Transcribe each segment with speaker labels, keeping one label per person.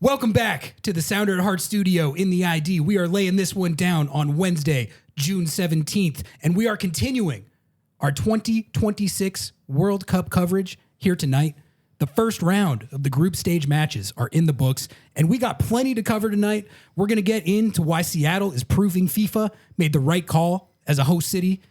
Speaker 1: Welcome back to the Sounder at Heart studio in the ID. We are laying this one down on Wednesday, June 17th, and we are continuing our 2026 World Cup coverage here tonight. The first round of the group stage matches are in the books, and we got plenty to cover tonight. We're going to get into why Seattle is proving FIFA made the right call as a host city,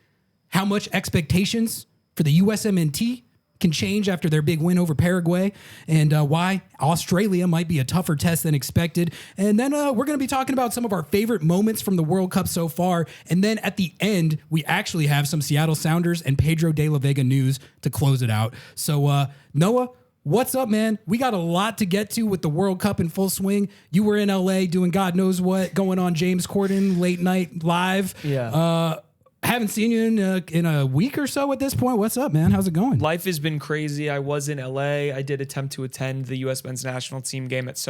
Speaker 1: how much expectations for the USMNT can change after their big win over Paraguay, and why Australia might be a tougher test than expected. And then we're going to be talking about some of our favorite moments from the World Cup so far. And then at the end, we actually have some Seattle Sounders and Pedro de la Vega news to close it out. So Noah, what's up, man? We got a lot to get to with the World Cup in full swing. You were in LA doing God knows what, going on James Corden late night live.
Speaker 2: Yeah.
Speaker 1: Haven't seen you in a week or so at this point. What's up, man? How's it going?
Speaker 2: Life has been crazy. I was in LA. I did attempt to attend the U.S. men's national team game at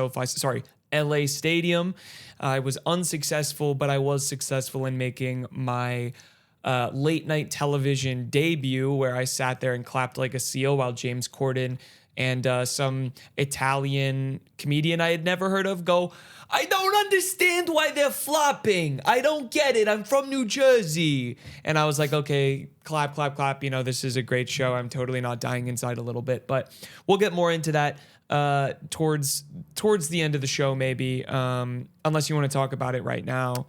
Speaker 2: LA Stadium. I was unsuccessful, but I was successful in making my late night television debut, where I sat there and clapped like a seal while James Corden and some Italian comedian I had never heard of go, "I don't understand why they're flopping. I don't get it. I'm from New Jersey." And I was like, okay, clap, clap, clap. You know, this is a great show. I'm totally not dying inside a little bit, but we'll get more into that towards the end of the show, maybe, unless you want to talk about it right now.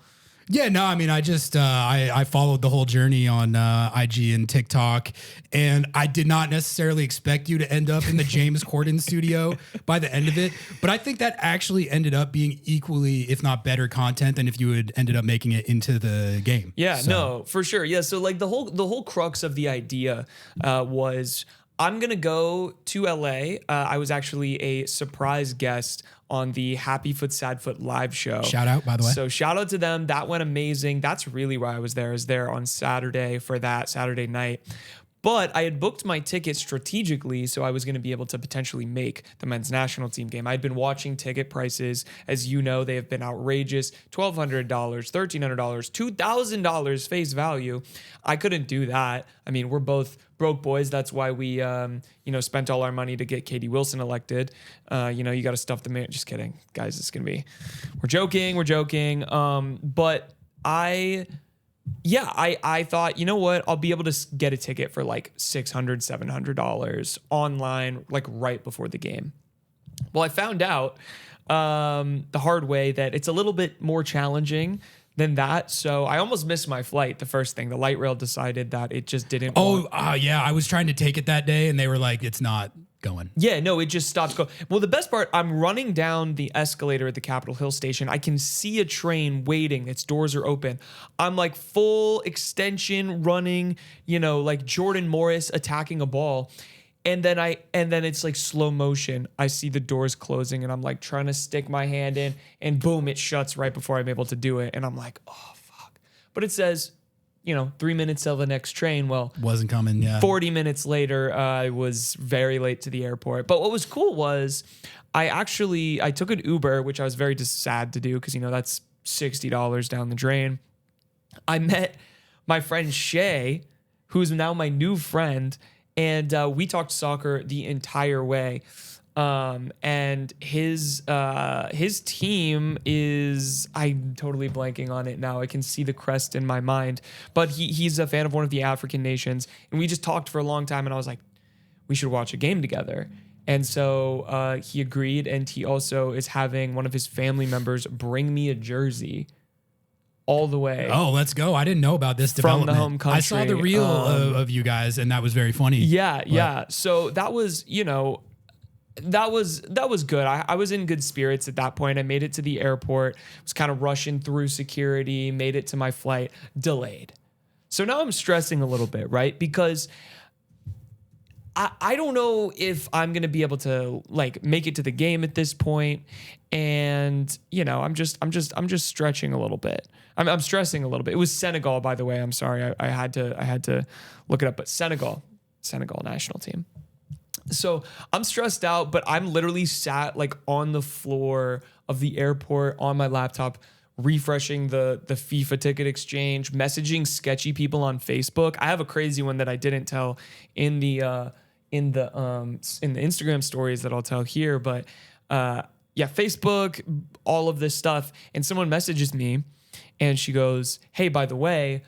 Speaker 1: Yeah, no, I mean, I just, I followed the whole journey on IG and TikTok, and I did not necessarily expect you to end up in the James Corden studio by the end of it. But I think that actually ended up being equally, if not better content than if you had ended up making it into the game.
Speaker 2: Yeah, so. No, for sure. Yeah. So like the whole crux of the idea was I'm going to go to LA. I was actually a surprise guest on the Happy Foot Sad Foot live show.
Speaker 1: Shout out, by the way.
Speaker 2: So shout out to them. That went amazing. That's really why I was there. I was there on Saturday for that Saturday night. But I had booked my ticket strategically, so I was going to be able to potentially make the men's national team game. I'd been watching ticket prices. As you know, they have been outrageous. $1,200, $1,300, $2,000 face value. I couldn't do that. I mean, we're both broke boys. That's why we, spent all our money to get Katie Wilson elected. You got to stuff the man. Just kidding. Guys, it's going to be, we're joking. But I thought, you know what? I'll be able to get a ticket for like $600, $700 online, like right before the game. Well, I found out the hard way that it's a little bit more challenging than that. So I almost missed my flight. The first thing, the light rail decided that it just didn't.
Speaker 1: Yeah. I was trying to take it that day and they were like, it's not going.
Speaker 2: Yeah, no, it just stopped going. Well, the best part, I'm running down the escalator at the Capitol Hill station. I can see a train waiting. Its doors are open. I'm like full extension running, like Jordan Morris attacking a ball. And then it's like slow motion. I see the doors closing and I'm like trying to stick my hand in and boom, it shuts right before I'm able to do it. And I'm like, oh, fuck. But it says, 3 minutes till the next train. Well,
Speaker 1: wasn't coming. Yeah.
Speaker 2: 40 minutes later, I was very late to the airport. But what was cool was I took an Uber, which I was very just sad to do because, that's $60 down the drain. I met my friend Shay, who's now my new friend. And we talked soccer the entire way. And his team is, I'm totally blanking on it now. I can see the crest in my mind, but he's a fan of one of the African nations. And we just talked for a long time and I was like, we should watch a game together. And so he agreed. And he also is having one of his family members bring me a jersey all the way.
Speaker 1: Oh, let's go. I didn't know about this development.
Speaker 2: From the home country.
Speaker 1: I saw the reel of you guys and that was very funny.
Speaker 2: Yeah. So that was, that was good. I was in good spirits at that point. I made it to the airport, was kind of rushing through security, made it to my flight, delayed. So now I'm stressing a little bit, right? Because I don't know if I'm going to be able to like make it to the game at this point. And, I'm just stretching a little bit. I'm stressing a little bit. It was Senegal, by the way. I'm sorry. I had to look it up, but Senegal national team. So I'm stressed out, but I'm literally sat like on the floor of the airport on my laptop, refreshing the FIFA ticket exchange, messaging sketchy people on Facebook. I have a crazy one that I didn't tell in the Instagram stories that I'll tell here, but Facebook, all of this stuff. And someone messages me and she goes, hey, by the way,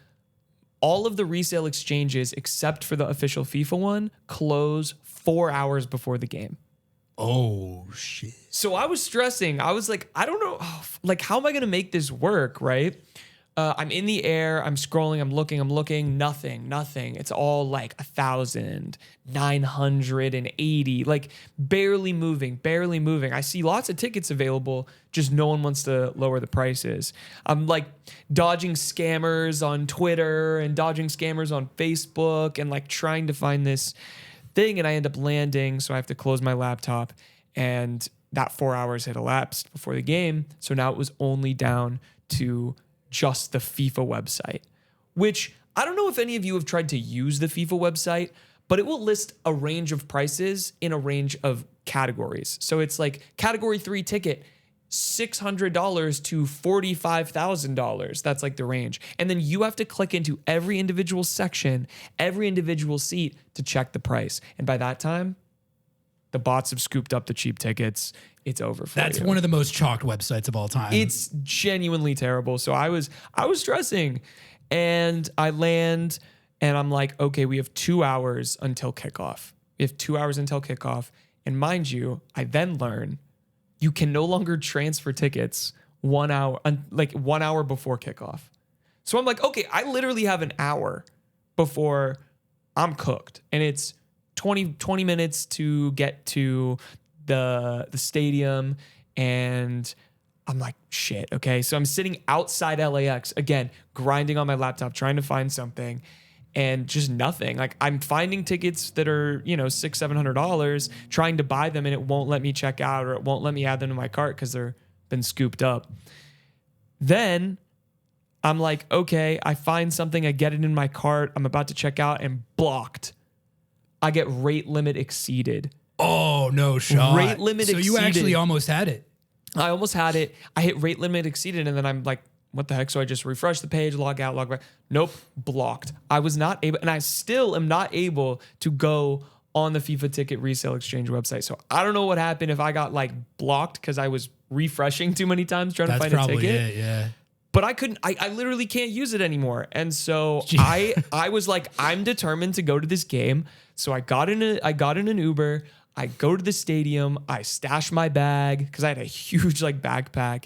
Speaker 2: all of the resale exchanges except for the official FIFA one close 4 hours before the game.
Speaker 1: Oh, shit.
Speaker 2: So I was stressing. I was like, I don't know, like, how am I going to make this work, right? I'm in the air. I'm scrolling. I'm looking. Nothing. It's all like 1,980, like barely moving. I see lots of tickets available. Just no one wants to lower the prices. I'm like dodging scammers on Twitter and dodging scammers on Facebook and like trying to find this thing. And I end up landing. So I have to close my laptop, and that 4 hours had elapsed before the game. So now it was only down to just the FIFA website, which I don't know if any of you have tried to use the FIFA website, but it will list a range of prices in a range of categories. So it's like category 3 ticket, $600 to $45,000. That's like the range. And then you have to click into every individual section, every individual seat to check the price. And by that time, the bots have scooped up the cheap tickets. It's over for
Speaker 1: That's
Speaker 2: you.
Speaker 1: one of the most chalked websites of all time.
Speaker 2: It's genuinely terrible. So I was stressing, and I land and I'm like, okay, we have 2 hours until kickoff. And mind you, I then learn you can no longer transfer tickets 1 hour, like 1 hour before kickoff. So I'm like, okay, I literally have an hour before I'm cooked, and it's 20 minutes to get to the stadium. And I'm like, shit. Okay. So I'm sitting outside LAX again, grinding on my laptop, trying to find something, and just nothing. Like, I'm finding tickets that are, $600-700, trying to buy them, and it won't let me check out, or it won't let me add them to my cart because they're been scooped up. Then I'm like, okay, I find something, I get it in my cart, I'm about to check out, and blocked. I get rate limit exceeded.
Speaker 1: Oh, no shot.
Speaker 2: Rate limit exceeded.
Speaker 1: So you actually almost had it.
Speaker 2: I almost had it. I hit rate limit exceeded, and then I'm like, what the heck? So I just refresh the page, log out, log back. Nope, blocked. I was not able, and I still am not able to go on the FIFA ticket resale exchange website. So I don't know what happened, if I got like blocked because I was refreshing too many times trying to find a ticket.
Speaker 1: That's probably it, yeah.
Speaker 2: But I couldn't, I literally can't use it anymore. And so I was like, I'm determined to go to this game. So I got in an Uber. I go to the stadium. I stash my bag because I had a huge like backpack.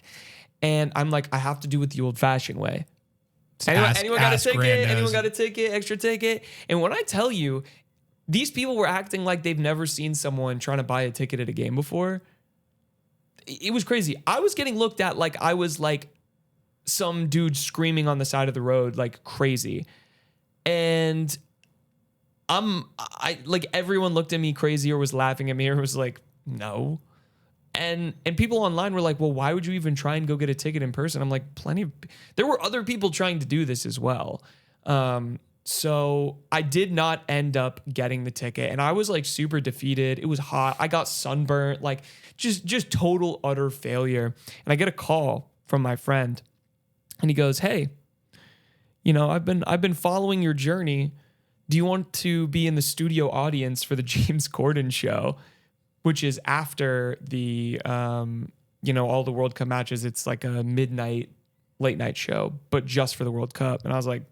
Speaker 2: And I'm like, I have to do it the old fashioned way. Anyone got a ticket? Anyone got a ticket? Extra ticket? And when I tell you, these people were acting like they've never seen someone trying to buy a ticket at a game before. It was crazy. I was getting looked at like I was like some dude screaming on the side of the road like crazy. And I like, everyone looked at me crazy or was laughing at me or was like, no. And people online were like, well, why would you even try and go get a ticket in person? I'm like, there were other people trying to do this as well. So I did not end up getting the ticket, and I was like super defeated. It was hot. I got sunburnt, like just total utter failure. And I get a call from my friend, and he goes, hey, I've been following your journey. Do you want to be in the studio audience for the James Corden show, which is after the, all the World Cup matches? It's like a midnight, late night show, but just for the World Cup. And I was like,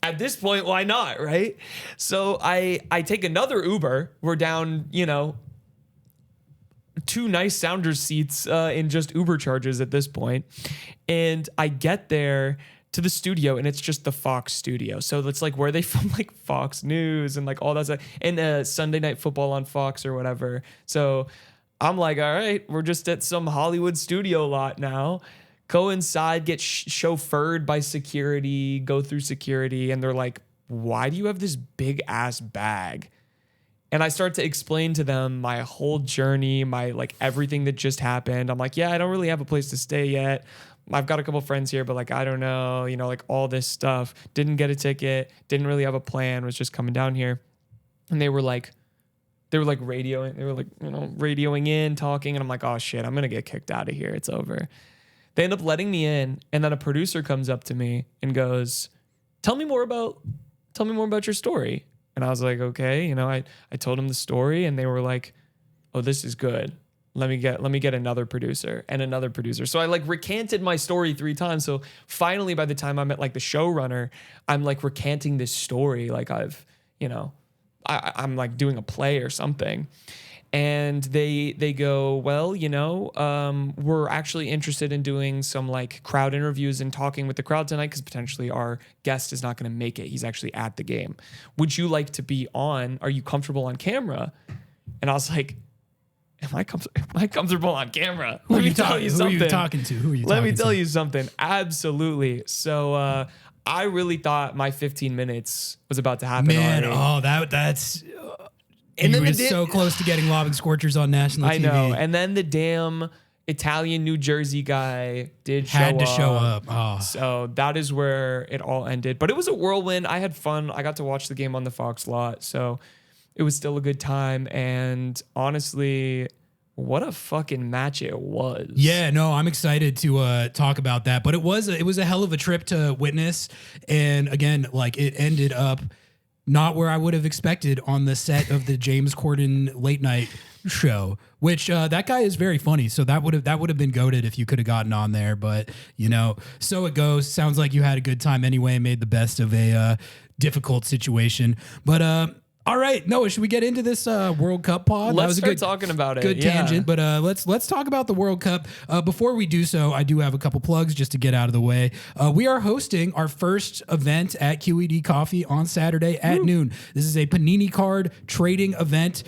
Speaker 2: at this point, why not, right? So I take another Uber. We're down, 2 nice Sounders seats in just Uber charges at this point. And I get there to the studio, and it's just the Fox studio. So it's like where they film like Fox News and like all that stuff, and Sunday Night Football on Fox or whatever. So I'm like, all right, we're just at some Hollywood studio lot now. Go inside, get chauffeured by security, go through security, and they're like, why do you have this big ass bag? And I start to explain to them my whole journey, my like everything that just happened. I'm like, yeah, I don't really have a place to stay yet. I've got a couple friends here, but like, I don't know, like all this stuff. Didn't get a ticket, didn't really have a plan, was just coming down here. And they were radioing in, talking. And I'm like, oh shit, I'm going to get kicked out of here. It's over. They end up letting me in. And then a producer comes up to me and goes, tell me more about your story. And I was like, okay, I told them the story, and they were like, oh, this is good. let me get another producer and another producer. So I like recanted my story 3 times. So finally, by the time I'm at like the showrunner, I'm like recanting this story. Like I've, I'm like doing a play or something. And they go, well, we're actually interested in doing some like crowd interviews and talking with the crowd tonight because potentially our guest is not going to make it. He's actually at the game. Would you like to be on? Are you comfortable on camera? And I was like, Am I comfortable on camera?
Speaker 1: Who are you talking to?
Speaker 2: Let me tell you something. Absolutely. So I really thought my 15 minutes was about to happen.
Speaker 1: Man,
Speaker 2: already.
Speaker 1: that's. And then so close to getting Lobbing Scorchers on national TV.
Speaker 2: I know. And then the damn Italian New Jersey guy had to show up. Oh. So that is where it all ended. But it was a whirlwind. I had fun. I got to watch the game on the Fox lot. So it was still a good time. And honestly, what a fucking match it was.
Speaker 1: Yeah, no, I'm excited to talk about that. But it was a hell of a trip to witness. And again, like it ended up not where I would have expected on the set of the James Corden late night show, which that guy is very funny. So that would have been goated if you could have gotten on there. But so it goes. Sounds like you had a good time anyway. Made the best of a difficult situation. But all right, Noah, should we get into this World Cup pod?
Speaker 2: Let's start talking about it.
Speaker 1: Good tangent, but let's talk about the World Cup. Before we do so, I do have a couple plugs just to get out of the way. We are hosting our first event at QED Coffee on Saturday at noon. This is a Panini card trading event.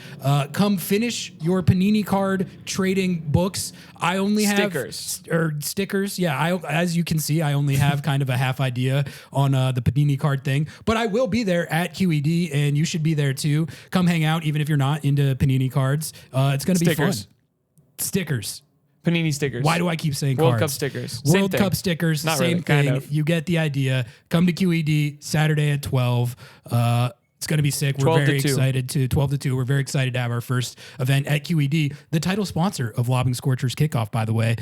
Speaker 1: Come finish your Panini card trading books. I only have stickers. Yeah, as you can see, I only have kind of a half idea on the Panini card thing, but I will be there at QED, and you should be there too. Come hang out, even if you're not into Panini cards. It's going to be fun. Stickers.
Speaker 2: Panini stickers.
Speaker 1: Why do I keep saying
Speaker 2: World
Speaker 1: cards?
Speaker 2: Cup stickers.
Speaker 1: World Cup stickers.
Speaker 2: Not
Speaker 1: same
Speaker 2: really,
Speaker 1: thing.
Speaker 2: kind of.
Speaker 1: You get the idea. Come to QED Saturday at 12. It's going to be sick. We're very excited to 12 to 2. We're very excited to have our first event at QED, the title sponsor of Lobbing Scorchers Kickoff, by the way.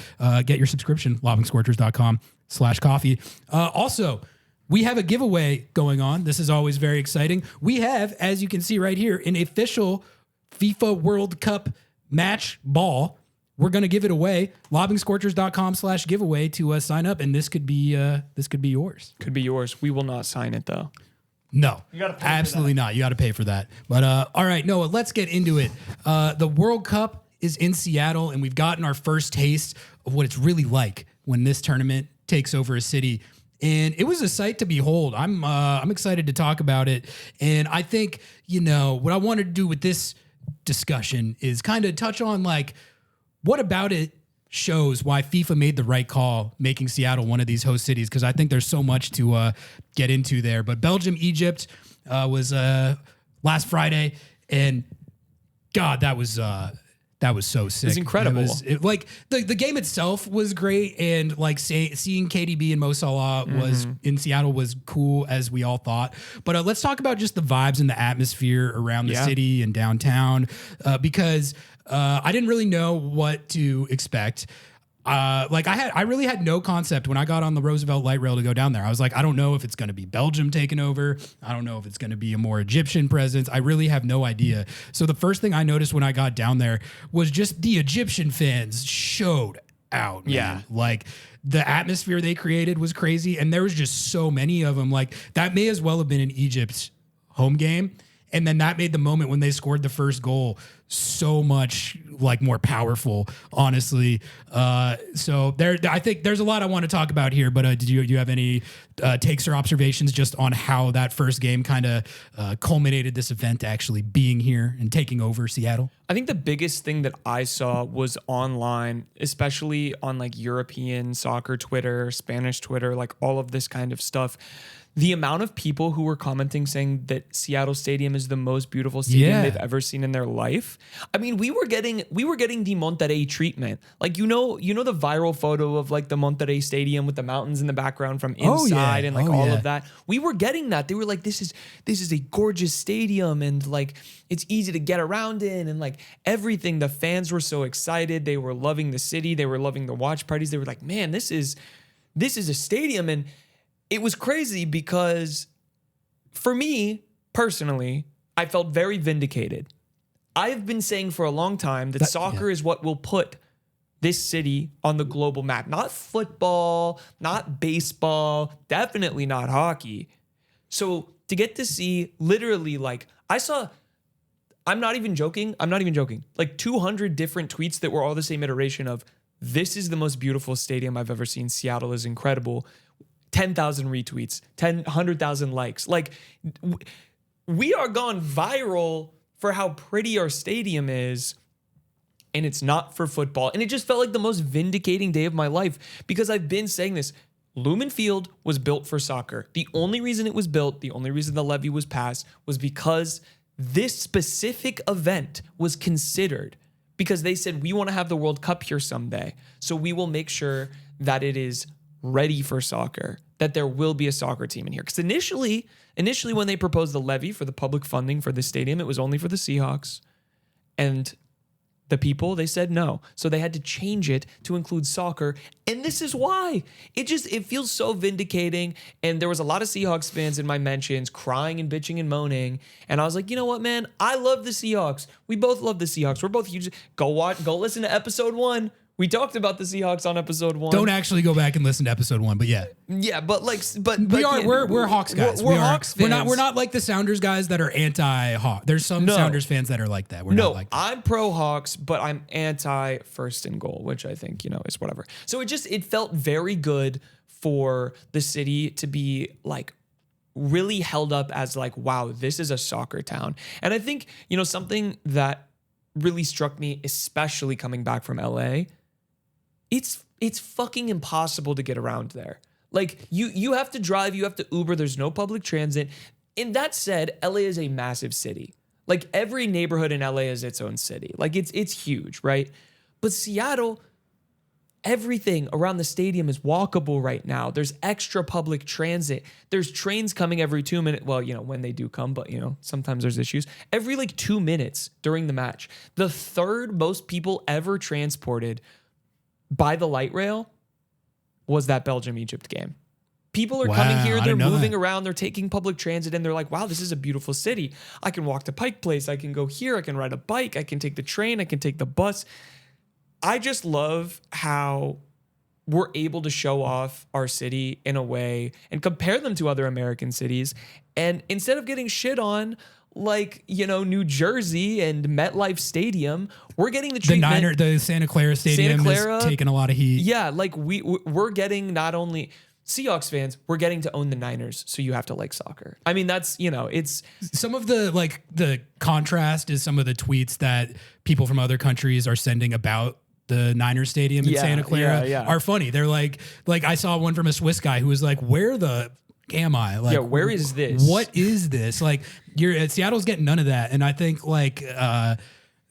Speaker 1: Get your subscription, lobbingscorchers.com/coffee. Also, we have a giveaway going on. This is always very exciting. We have, as you can see right here, an official FIFA World Cup match ball. We're going to give it away. Lobbingscorchers.com/giveaway to sign up, and this could be yours.
Speaker 2: Could be yours. We will not sign it though.
Speaker 1: No, absolutely not. You got to pay for that. But all right, Noah, let's get into it. The World Cup is in Seattle, and we've gotten our first taste of what it's really like when this tournament takes over a city. And it was a sight to behold. I'm excited to talk about it. And I think, what I wanted to do with this discussion is kind of touch on like, what about it shows why FIFA made the right call making Seattle one of these host cities, because I think there's so much to get into there. But Belgium-Egypt was last Friday, and God, that was so sick.
Speaker 2: It's incredible.
Speaker 1: The game itself was great, and like seeing KDB and Mo Salah was in Seattle was cool, as we all thought. But let's talk about just the vibes and the atmosphere around the city and downtown, because I didn't really know what to expect. I really had no concept when I got on the Roosevelt Light Rail to go down there. I was like, I don't know if it's going to be Belgium taking over. I don't know if it's going to be a more Egyptian presence. I really have no idea. So the first thing I noticed when I got down there was just the Egyptian fans showed out. Man.
Speaker 2: Yeah.
Speaker 1: Like the atmosphere they created was crazy. And there was just so many of them. Like that may as well have been an Egypt home game. And then that made the moment when they scored the first goal so much like more powerful, honestly. So I think there's a lot I want to talk about here. But do you have any takes or observations just on how that first game kind of culminated this event actually being here and taking over Seattle?
Speaker 2: I think the biggest thing that I saw was online, especially on like European soccer Twitter, Spanish Twitter, like all of this kind of stuff. The amount of people who were commenting saying that Seattle Stadium is the most beautiful stadium they've ever seen in their life. I mean, we were getting the Monterrey treatment. Like, the viral photo of like the Monterrey Stadium with the mountains in the background from inside and like all of that. We were getting that. They were like, this is a gorgeous stadium, and like it's easy to get around in, and like everything. The fans were so excited. They were loving the city. They were loving the watch parties. They were like, man, this is a stadium. And it was crazy because for me personally, I felt very vindicated. I've been saying for a long time that soccer is what will put this city on the global map. Not football, not baseball, definitely not hockey. So to get to see literally like I'm not even joking, like 200 different tweets that were all the same iteration of this is the most beautiful stadium I've ever seen. Seattle is incredible. 10,000 retweets, 100,000 likes. Like we are gone viral for how pretty our stadium is. And it's not for football. And it just felt like the most vindicating day of my life because I've been saying this. Lumen Field was built for soccer. The only reason it was built, the only reason the levy was passed was because this specific event was considered because they said, we want to have the World Cup here someday. So we will make sure that it is ready for soccer, that there will be a soccer team in here. Because initially when they proposed the levy for the public funding for the stadium, it was only for the Seahawks. And the people, they said no. So they had to change it to include soccer. And this is why. It feels so vindicating. And there was a lot of Seahawks fans in my mentions crying and bitching and moaning. And I was like, you know what, man? I love the Seahawks. We both love the Seahawks. We're both huge. Go listen to episode 1. We talked about the Seahawks on episode 1.
Speaker 1: Don't actually go back and listen to episode 1, but yeah.
Speaker 2: Yeah, but
Speaker 1: we're Hawks guys.
Speaker 2: We're Hawks fans.
Speaker 1: We're not like the Sounders guys that are anti-Hawk. There's some Sounders fans that are like that. We're not like that.
Speaker 2: I'm pro Hawks, but I'm anti first and goal, which I think, is whatever. So it felt very good for the city to be like really held up as like, wow, this is a soccer town. And I think, something that really struck me, especially coming back from LA, it's fucking impossible to get around there. Like you have to drive, you have to Uber, there's no public transit. And that said, LA is a massive city. Like every neighborhood in LA is its own city. Like it's huge, right? But Seattle, everything around the stadium is walkable right now. There's extra public transit. There's trains coming every 2 minutes. Well, when they do come, but sometimes there's issues. Every like 2 minutes during the match. The third most people ever transported by the light rail was that Belgium-Egypt game. People are coming here, they're moving around, they're taking public transit, and they're like, wow, this is a beautiful city. I can walk to Pike Place, I can go here, I can ride a bike, I can take the train, I can take the bus. I just love how we're able to show off our city in a way and compare them to other American cities. And instead of getting shit on, like, New Jersey and MetLife Stadium, we're getting the treatment.
Speaker 1: The Santa Clara Stadium is taking a lot of heat.
Speaker 2: Yeah, like we're getting not only Seahawks fans, we're getting to own the Niners, so you have to like soccer. I mean, that's, it's...
Speaker 1: Some of the contrast is some of the tweets that people from other countries are sending about the Niners Stadium in Santa Clara are funny. They're like I saw one from a Swiss guy who was like, where the... am I? Like,
Speaker 2: where is this?
Speaker 1: What is this? Like, Seattle's getting none of that. And I think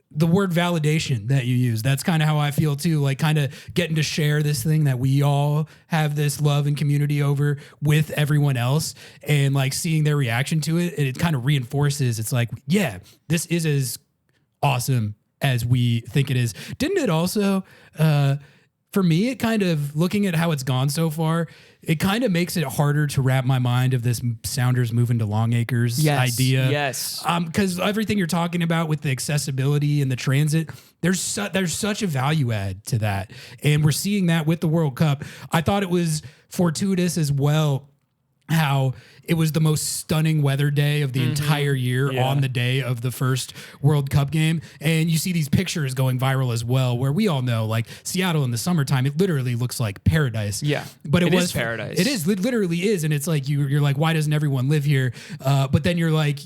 Speaker 1: the word validation that you use, that's kind of how I feel too. Like kind of getting to share this thing that we all have this love and community over with everyone else and like seeing their reaction to it. And it kind of reinforces. It's like, yeah, this is as awesome as we think it is. Didn't it also, for me, it kind of looking at how it's gone so far, it kind of makes it harder to wrap my mind of this Sounders moving to Longacres idea.
Speaker 2: Yes.
Speaker 1: Because everything you're talking about with the accessibility and the transit, there's such a value add to that. And we're seeing that with the World Cup. I thought it was fortuitous as well how it was the most stunning weather day of the entire year on the day of the first World Cup game. And you see these pictures going viral as well, where we all know, like, Seattle in the summertime, it literally looks like paradise.
Speaker 2: Yeah,
Speaker 1: but it was
Speaker 2: paradise.
Speaker 1: It literally is. And it's like, you're like, why doesn't everyone live here? But then you're like,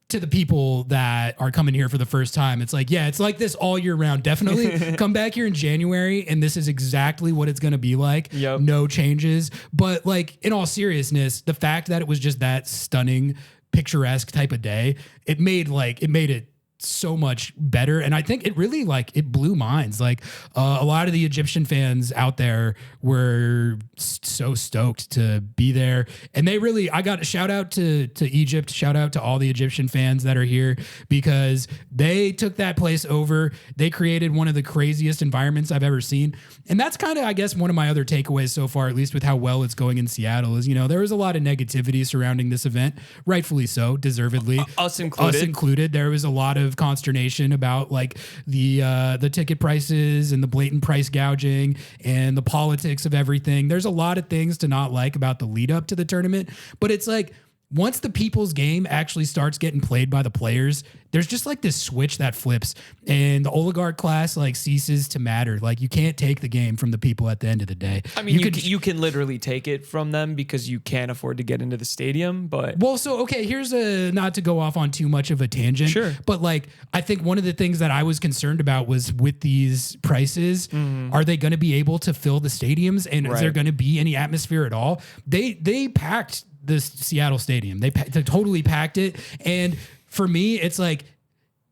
Speaker 1: to the people that are coming here for the first time, it's like, yeah, it's like this all year round. Definitely come back here in January and this is exactly what it's going to be like.
Speaker 2: Yep.
Speaker 1: No changes. But like in all seriousness, the fact that it was just that stunning, picturesque type of day, it made it so much better. And I think it really it blew minds. Like a lot of the Egyptian fans out there were so stoked to be there. And I got a shout out to Egypt, shout out to all the Egyptian fans that are here because they took that place over. They created one of the craziest environments I've ever seen. And that's kind of, I guess, one of my other takeaways so far, at least with how well it's going in Seattle is, there was a lot of negativity surrounding this event, rightfully so, deservedly.
Speaker 2: Us included.
Speaker 1: There was a lot of of consternation about like the ticket prices and the blatant price gouging and the politics of everything. There's a lot of things to not like about the lead up to the tournament, but it's like once the people's game actually starts getting played by the players, there's just like this switch that flips and the oligarch class like ceases to matter. Like you can't take the game from the people at the end of the day.
Speaker 2: I mean, you can literally take it from them because you can't afford to get into the stadium, but
Speaker 1: well, so okay, here's not to go off on too much of a tangent.
Speaker 2: Sure.
Speaker 1: But like I think one of the things that I was concerned about was with these prices, are they going to be able to fill the stadiums and is there going to be any atmosphere at all? They packed the Seattle stadium. They totally packed it. And for me, it's like,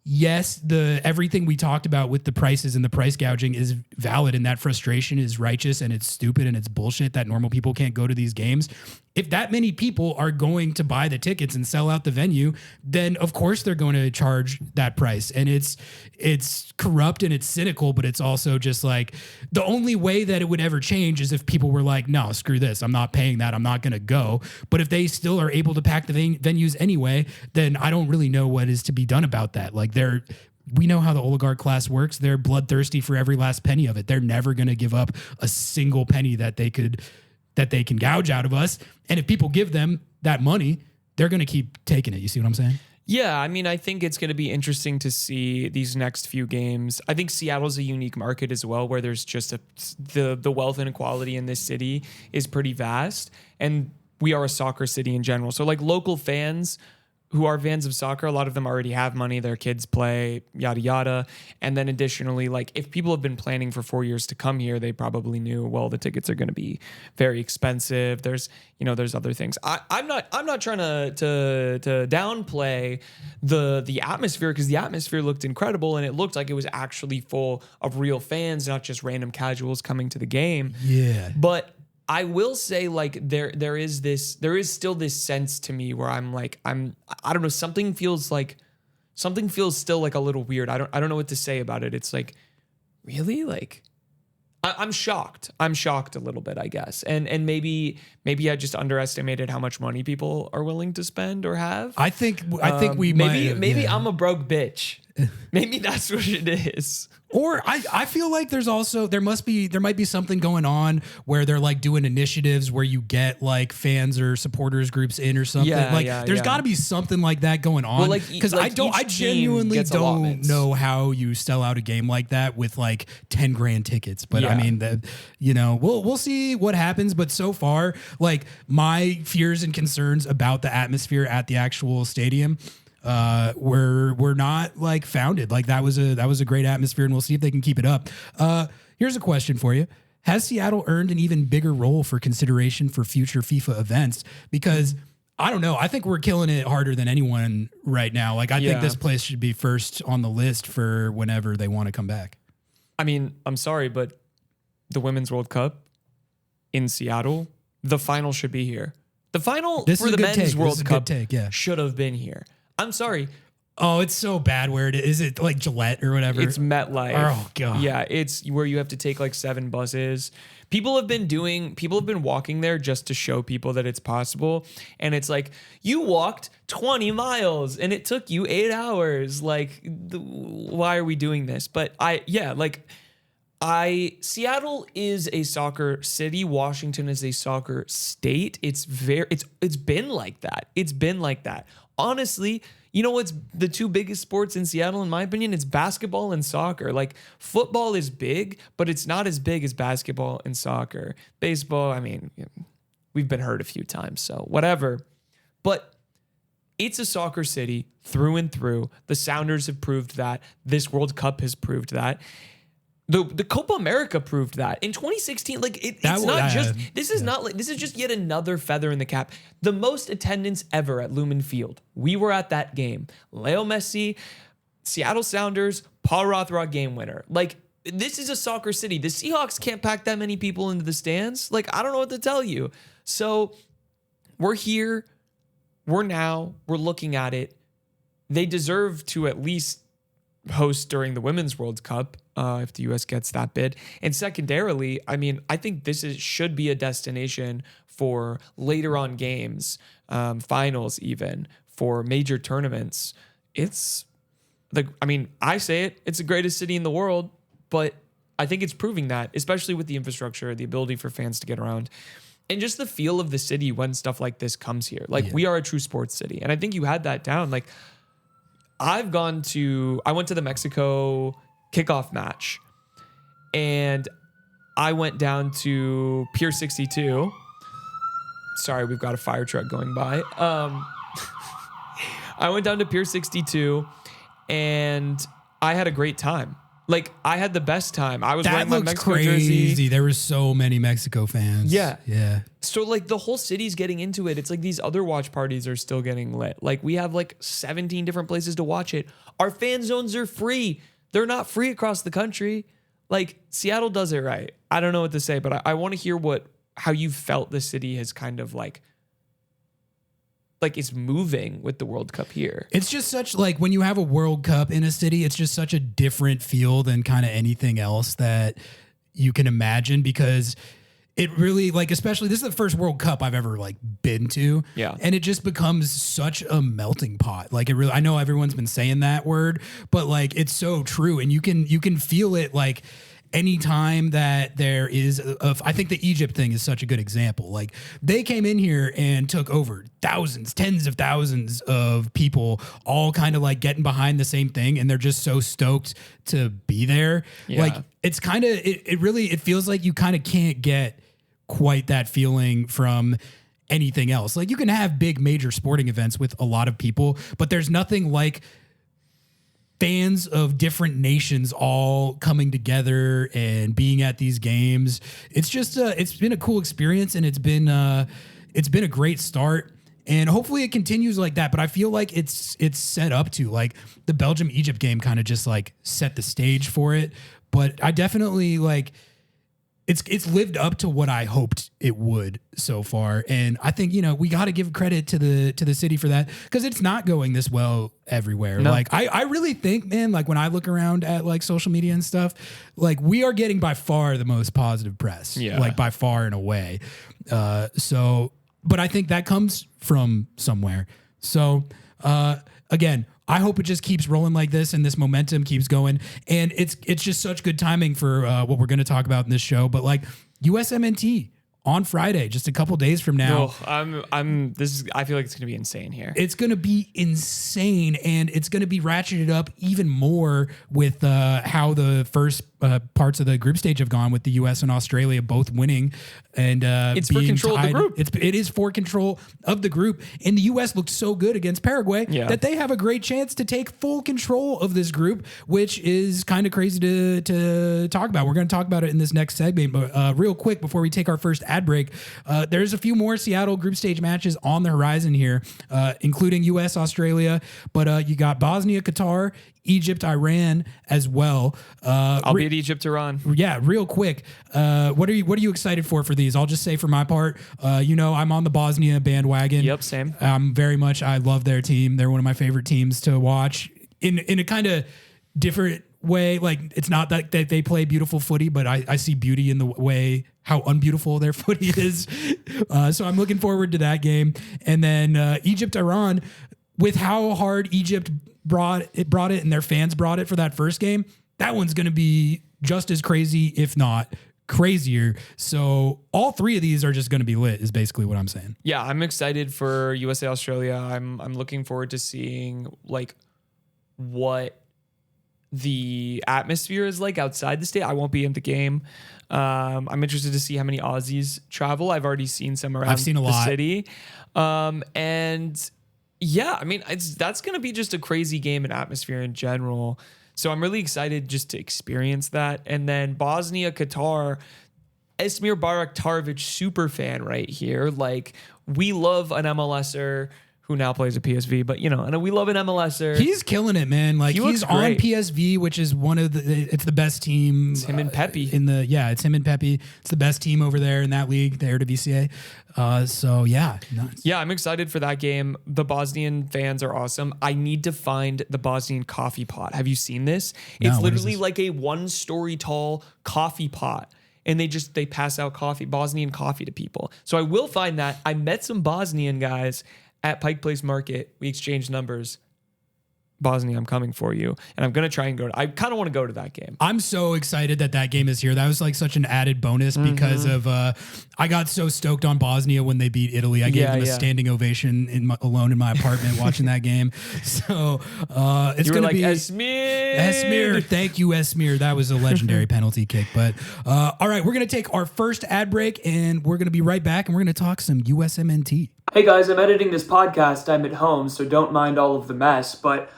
Speaker 1: yes, everything we talked about with the prices and the price gouging is valid, and that frustration is righteous and it's stupid and it's bullshit that normal people can't go to these games. If that many people are going to buy the tickets and sell out the venue, then of course they're going to charge that price. And it's corrupt and it's cynical, but it's also just like the only way that it would ever change is if people were like, no, screw this. I'm not paying that. I'm not going to go. But if they still are able to pack the venues anyway, then I don't really know what is to be done about that. Like we know how the oligarch class works. They're bloodthirsty for every last penny of it. They're never going to give up a single penny that they can gouge out of us. And if people give them that money, they're going to keep taking it. You see what I'm saying?
Speaker 2: Yeah, I mean, I think it's going to be interesting to see these next few games. I think Seattle's a unique market as well, where there's just the wealth inequality in this city is pretty vast, and we are a soccer city in general. So like local fans who are fans of soccer, a lot of them already have money, their kids play, yada, yada. And then additionally, like if people have been planning for 4 years to come here, they probably knew, well, the tickets are going to be very expensive. There's other things. I'm not trying to downplay the atmosphere, because the atmosphere looked incredible and it looked like it was actually full of real fans, not just random casuals coming to the game.
Speaker 1: Yeah.
Speaker 2: But I will say, like, there is still this sense to me where I'm like, I don't know, something feels still like a little weird. I don't know what to say about it. It's like, really? Like, I'm shocked. I'm shocked a little bit, I guess. And maybe I just underestimated how much money people are willing to spend or have.
Speaker 1: I think we
Speaker 2: maybe I'm a broke bitch. Maybe that's what it is.
Speaker 1: Or I feel like there might be something going on where they're like doing initiatives where you get like fans or supporters groups in or something. There's got to be something like that going on.
Speaker 2: Well,
Speaker 1: because I genuinely don't know how you sell out a game like that with like 10 grand tickets. But I mean, we'll see what happens. But so far, like my fears and concerns about the atmosphere at the actual stadium were not like founded. Like that was a great atmosphere, and we'll see if they can keep it up. Here's a question for you. Has Seattle earned an even bigger role for consideration for future FIFA events? Because I don't know. I think we're killing it harder than anyone right now. Like I think this place should be first on the list for whenever they want to come back.
Speaker 2: I mean, I'm sorry, but the Women's World Cup in Seattle, the final should be here. The final for the Men's World Cup should have been here. I'm sorry.
Speaker 1: Oh, it's so bad where it is. It like Gillette or whatever?
Speaker 2: It's MetLife.
Speaker 1: Oh, God.
Speaker 2: Yeah, it's where you have to take like 7 buses. People have been walking there just to show people that it's possible. And it's like, you walked 20 miles and it took you 8 hours. Like, why are we doing this? But Seattle is a soccer city. Washington is a soccer state. It's been like that. It's been like that. Honestly, you know what's the 2 biggest sports in Seattle, in my opinion? It's basketball and soccer. Like football is big, but it's not as big as basketball and soccer. Baseball, I mean, we've been hurt a few times, so whatever. But it's a soccer city through and through. The Sounders have proved that. This World Cup has proved that. The Copa America proved that in 2016. Like this is just yet another feather in the cap. The most attendance ever at Lumen Field. We were at that game. Leo Messi, Seattle Sounders, Paul Rothrock game winner. Like this is a soccer city. The Seahawks can't pack that many people into the stands. Like I don't know what to tell you. So we're here. We're looking at it. They deserve to at least host during the Women's World Cup if the U.S. gets that bid. And secondarily, I mean, I think this should be a destination for later on games, finals even, for major tournaments. It's I say it's the greatest city in the world, but I think it's proving that, especially with the infrastructure, the ability for fans to get around, and just the feel of the city when stuff like this comes here. Like, we are a true sports city. And I think you had that down. Like, I went to the Mexico kickoff match, and I went down to Pier 62. Sorry, we've got a fire truck going by. I went down to Pier 62, and I had a great time. Like, I had the best time. I was wearing my Mexico jersey.
Speaker 1: There were so many Mexico fans.
Speaker 2: Yeah.
Speaker 1: Yeah.
Speaker 2: So, like, the whole city's getting into it. It's like these other watch parties are still getting lit. Like, we have like 17 different places to watch it. Our fan zones are free. They're not free across the country. Like, Seattle does it right. I don't know what to say, but I want to hear how you felt the city has kind of like it's moving with the World Cup here.
Speaker 1: It's just such, like, when you have a World Cup in a city, it's just such a different feel than kind of anything else that you can imagine, because it really, like, especially this is the first World Cup I've ever like been to.
Speaker 2: Yeah.
Speaker 1: And it just becomes such a melting pot. Like, it really, I know everyone's been saying that word, but like, it's so true. And you can feel it, like, anytime that there is I think the Egypt thing is such a good example. Like, they came in here and took over thousands, tens of thousands of people, all kind of like getting behind the same thing. And they're just so stoked to be there.
Speaker 2: Yeah.
Speaker 1: Like, it's kind of, it really, it feels like you kind of can't get quite that feeling from anything else. Like, you can have big major sporting events with a lot of people, but there's nothing like fans of different nations all coming together and being at these games. It's just it's been a cool experience, and it's been a great start, and hopefully it continues like that. But I feel like it's set up to, like, the Belgium-Egypt game kind of just like set the stage for it. But I definitely, like, it's lived up to what I hoped it would so far. And I think, we got to give credit to the city for that, because it's not going this well everywhere.
Speaker 2: No.
Speaker 1: Like, I really think, man, like, when I look around at like social media and stuff, like, we are getting by far the most positive press, like, by far and away. But I think that comes from somewhere. So, again, I hope it just keeps rolling like this and this momentum keeps going. And it's just such good timing for what we're going to talk about in this show. But like, USMNT on Friday, just a couple days from now.
Speaker 2: I feel like it's going to be insane here.
Speaker 1: It's going to be insane, and it's going to be ratcheted up even more with how the first parts of the group stage have gone, with the US and Australia both winning, and
Speaker 2: it's for control of the group.
Speaker 1: It is for control of the group, and the US looked so good against Paraguay that they have a great chance to take full control of this group, which is kind of crazy to talk about. We're going to talk about it in this next segment, but real quick before we take our first ad break, there's a few more Seattle group stage matches on the horizon here, including US, Australia, but you got Bosnia, Qatar, Egypt, Iran as well.
Speaker 2: I'll be at Egypt, Iran.
Speaker 1: Yeah, real quick. What are you excited for these? I'll just say for my part, I'm on the Bosnia bandwagon.
Speaker 2: Yep, same.
Speaker 1: I love their team. They're one of my favorite teams to watch in a kind of different way. Like, it's not that they play beautiful footy, but I see beauty in the way how unbeautiful their footy is. So I'm looking forward to that game. And then Egypt, Iran, with how hard Egypt brought it and their fans brought it for that first game, that one's going to be just as crazy, if not crazier. So all three of these are just going to be lit, is basically what I'm saying.
Speaker 2: Yeah, I'm excited for USA, Australia. I'm looking forward to seeing like what the atmosphere is like outside the state. I won't be in the game. I'm interested to see how many Aussies travel. I've already seen some around the city. And yeah, I mean, that's going to be just a crazy game and atmosphere in general. So I'm really excited just to experience that. And then Bosnia, Qatar, Esmir Baraktarovic, super fan right here. Like, we love an MLSer who now plays at PSV, but and we love an MLSer.
Speaker 1: He's killing it, man. Like, he's on PSV, which is it's the best team.
Speaker 2: It's him and Pepe.
Speaker 1: It's him and Pepe. It's the best team over there in that league, the Eredivisie. So yeah. Nice.
Speaker 2: Yeah, I'm excited for that game. The Bosnian fans are awesome. I need to find the Bosnian coffee pot. Have you seen this?
Speaker 1: No,
Speaker 2: it's literally like a 1-story tall coffee pot. And they pass out Bosnian coffee to people. So I will find that. I met some Bosnian guys at Pike Place Market. We exchanged numbers. Bosnia, I'm coming for you. And I'm going to try and I kind of want to go to that game.
Speaker 1: I'm so excited that game is here. That was like such an added bonus because of I got so stoked on Bosnia when they beat Italy. I gave them a standing ovation alone in my apartment watching that game. So it's going to be
Speaker 2: Esmir.
Speaker 1: Thank you, Esmir. That was a legendary penalty kick. But all right, we're going to take our first ad break and we're going to be right back and we're going to talk some USMNT.
Speaker 3: Hey guys, I'm editing this podcast. I'm at home, so don't mind all of the mess, but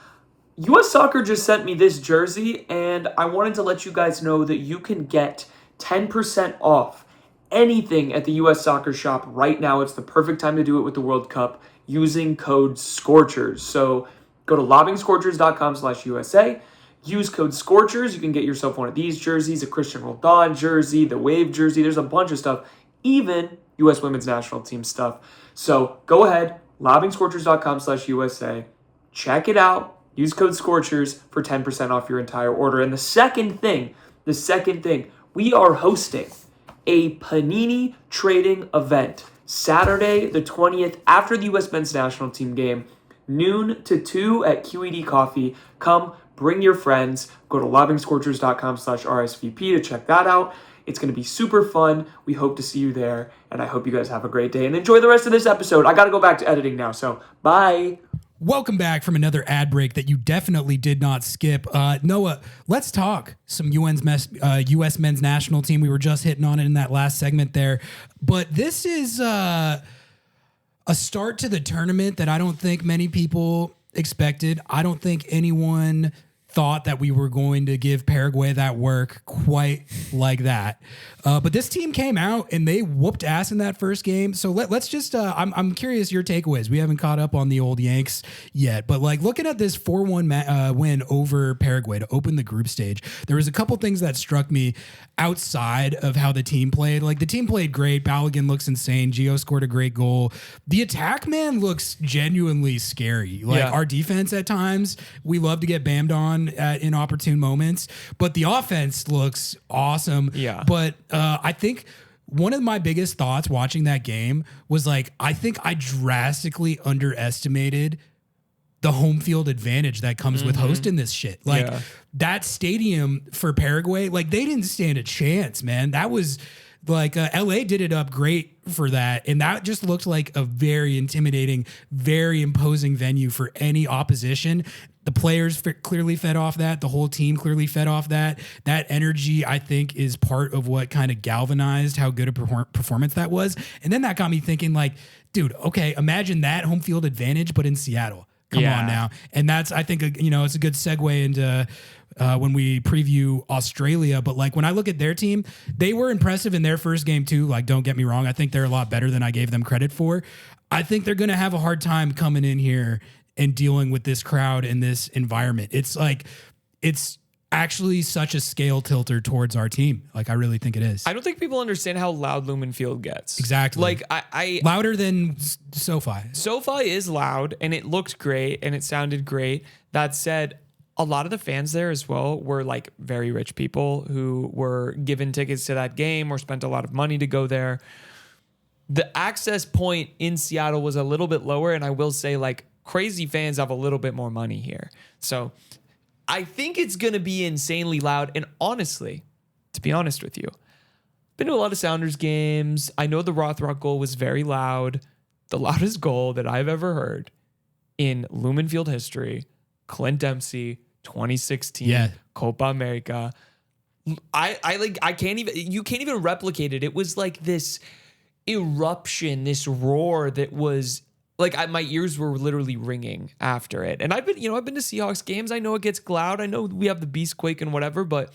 Speaker 3: US Soccer just sent me this jersey, and I wanted to let you guys know that you can get 10% off anything at the US Soccer shop right now. It's the perfect time to do it with the World Cup using code SCORCHERS. So go to lobbingscorchers.com/USA. Use code SCORCHERS. You can get yourself one of these jerseys, a Christian Roldan jersey, the Wave jersey. There's a bunch of stuff, even US Women's National Team stuff. So go ahead, lobbingscorchers.com/USA. Check it out. Use code SCORCHERS for 10% off your entire order. And the second thing, we are hosting a Panini trading event Saturday the 20th after the US Men's National Team game, noon to 2 at QED Coffee. Come, bring your friends. Go to lobbingscorchers.com/RSVP to check that out. It's going to be super fun. We hope to see you there, and I hope you guys have a great day and enjoy the rest of this episode. I got to go back to editing now, so bye.
Speaker 1: Welcome back from another ad break that you definitely did not skip. Noah, let's talk some US Men's National Team. We were just hitting on it in that last segment there. But this is a start to the tournament that I don't think many people expected. I don't think anyone thought that we were going to give Paraguay that work quite like that. But this team came out and they whooped ass in that first game. So let's just, I'm curious your takeaways. We haven't caught up on the old Yanks yet, but like looking at this 4-1 win over Paraguay to open the group stage, there was a couple things that struck me outside of how the team played. Like the team played great. Balogun looks insane. Gio scored a great goal. The attack man looks genuinely scary. Like our defense at times, we love to get bammed on at inopportune moments, but the offense looks awesome.
Speaker 2: Yeah.
Speaker 1: But I think one of my biggest thoughts watching that game was like, I think I drastically underestimated the home field advantage that comes with hosting this shit. Like that stadium for Paraguay, like they didn't stand a chance, man. That was like LA did it up great for that. And that just looked like a very intimidating, very imposing venue for any opposition. The players clearly fed off that. The whole team clearly fed off that. That energy, I think, is part of what kind of galvanized how good a performance that was. And then that got me thinking like, dude, okay, imagine that home field advantage, but in Seattle. Come on now. And that's, I think, it's a good segue into when we preview Australia. But like when I look at their team, they were impressive in their first game too. Like, don't get me wrong. I think they're a lot better than I gave them credit for. I think they're going to have a hard time coming in here and dealing with this crowd in this environment. It's like, it's actually such a scale tilter towards our team. Like, I really think it is.
Speaker 2: I don't think people understand how loud Lumen Field gets.
Speaker 1: Exactly.
Speaker 2: Like, I
Speaker 1: louder than SoFi.
Speaker 2: SoFi is loud, and it looked great, and it sounded great. That said, a lot of the fans there as well were like very rich people who were given tickets to that game or spent a lot of money to go there. The access point in Seattle was a little bit lower, and I will say, like, crazy fans have a little bit more money here. So I think it's going to be insanely loud. And honestly, to be honest with you, I've been to a lot of Sounders games. I know the Rothrock goal was very loud. The loudest goal that I've ever heard in Lumen Field history, Clint Dempsey, 2016, Copa America. I can't even, you can't even replicate it. It was like this eruption, this roar that was like my ears were literally ringing after it. And I've been to Seahawks games. I know it gets loud. I know we have the beast quake and whatever, but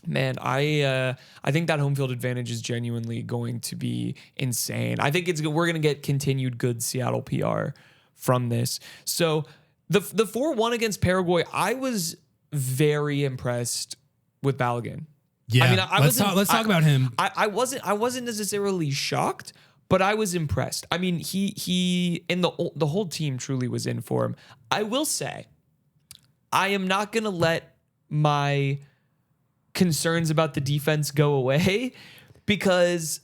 Speaker 2: man, I think that home field advantage is genuinely going to be insane. I think we're going to get continued good Seattle PR from this. So the 4-1 against Paraguay, I was very impressed with Balogun.
Speaker 1: Yeah,
Speaker 2: I mean,
Speaker 1: let's talk about him.
Speaker 2: I wasn't necessarily shocked, but I was impressed. I mean, he and the whole team truly was in for him. I will say, I am not going to let my concerns about the defense go away, because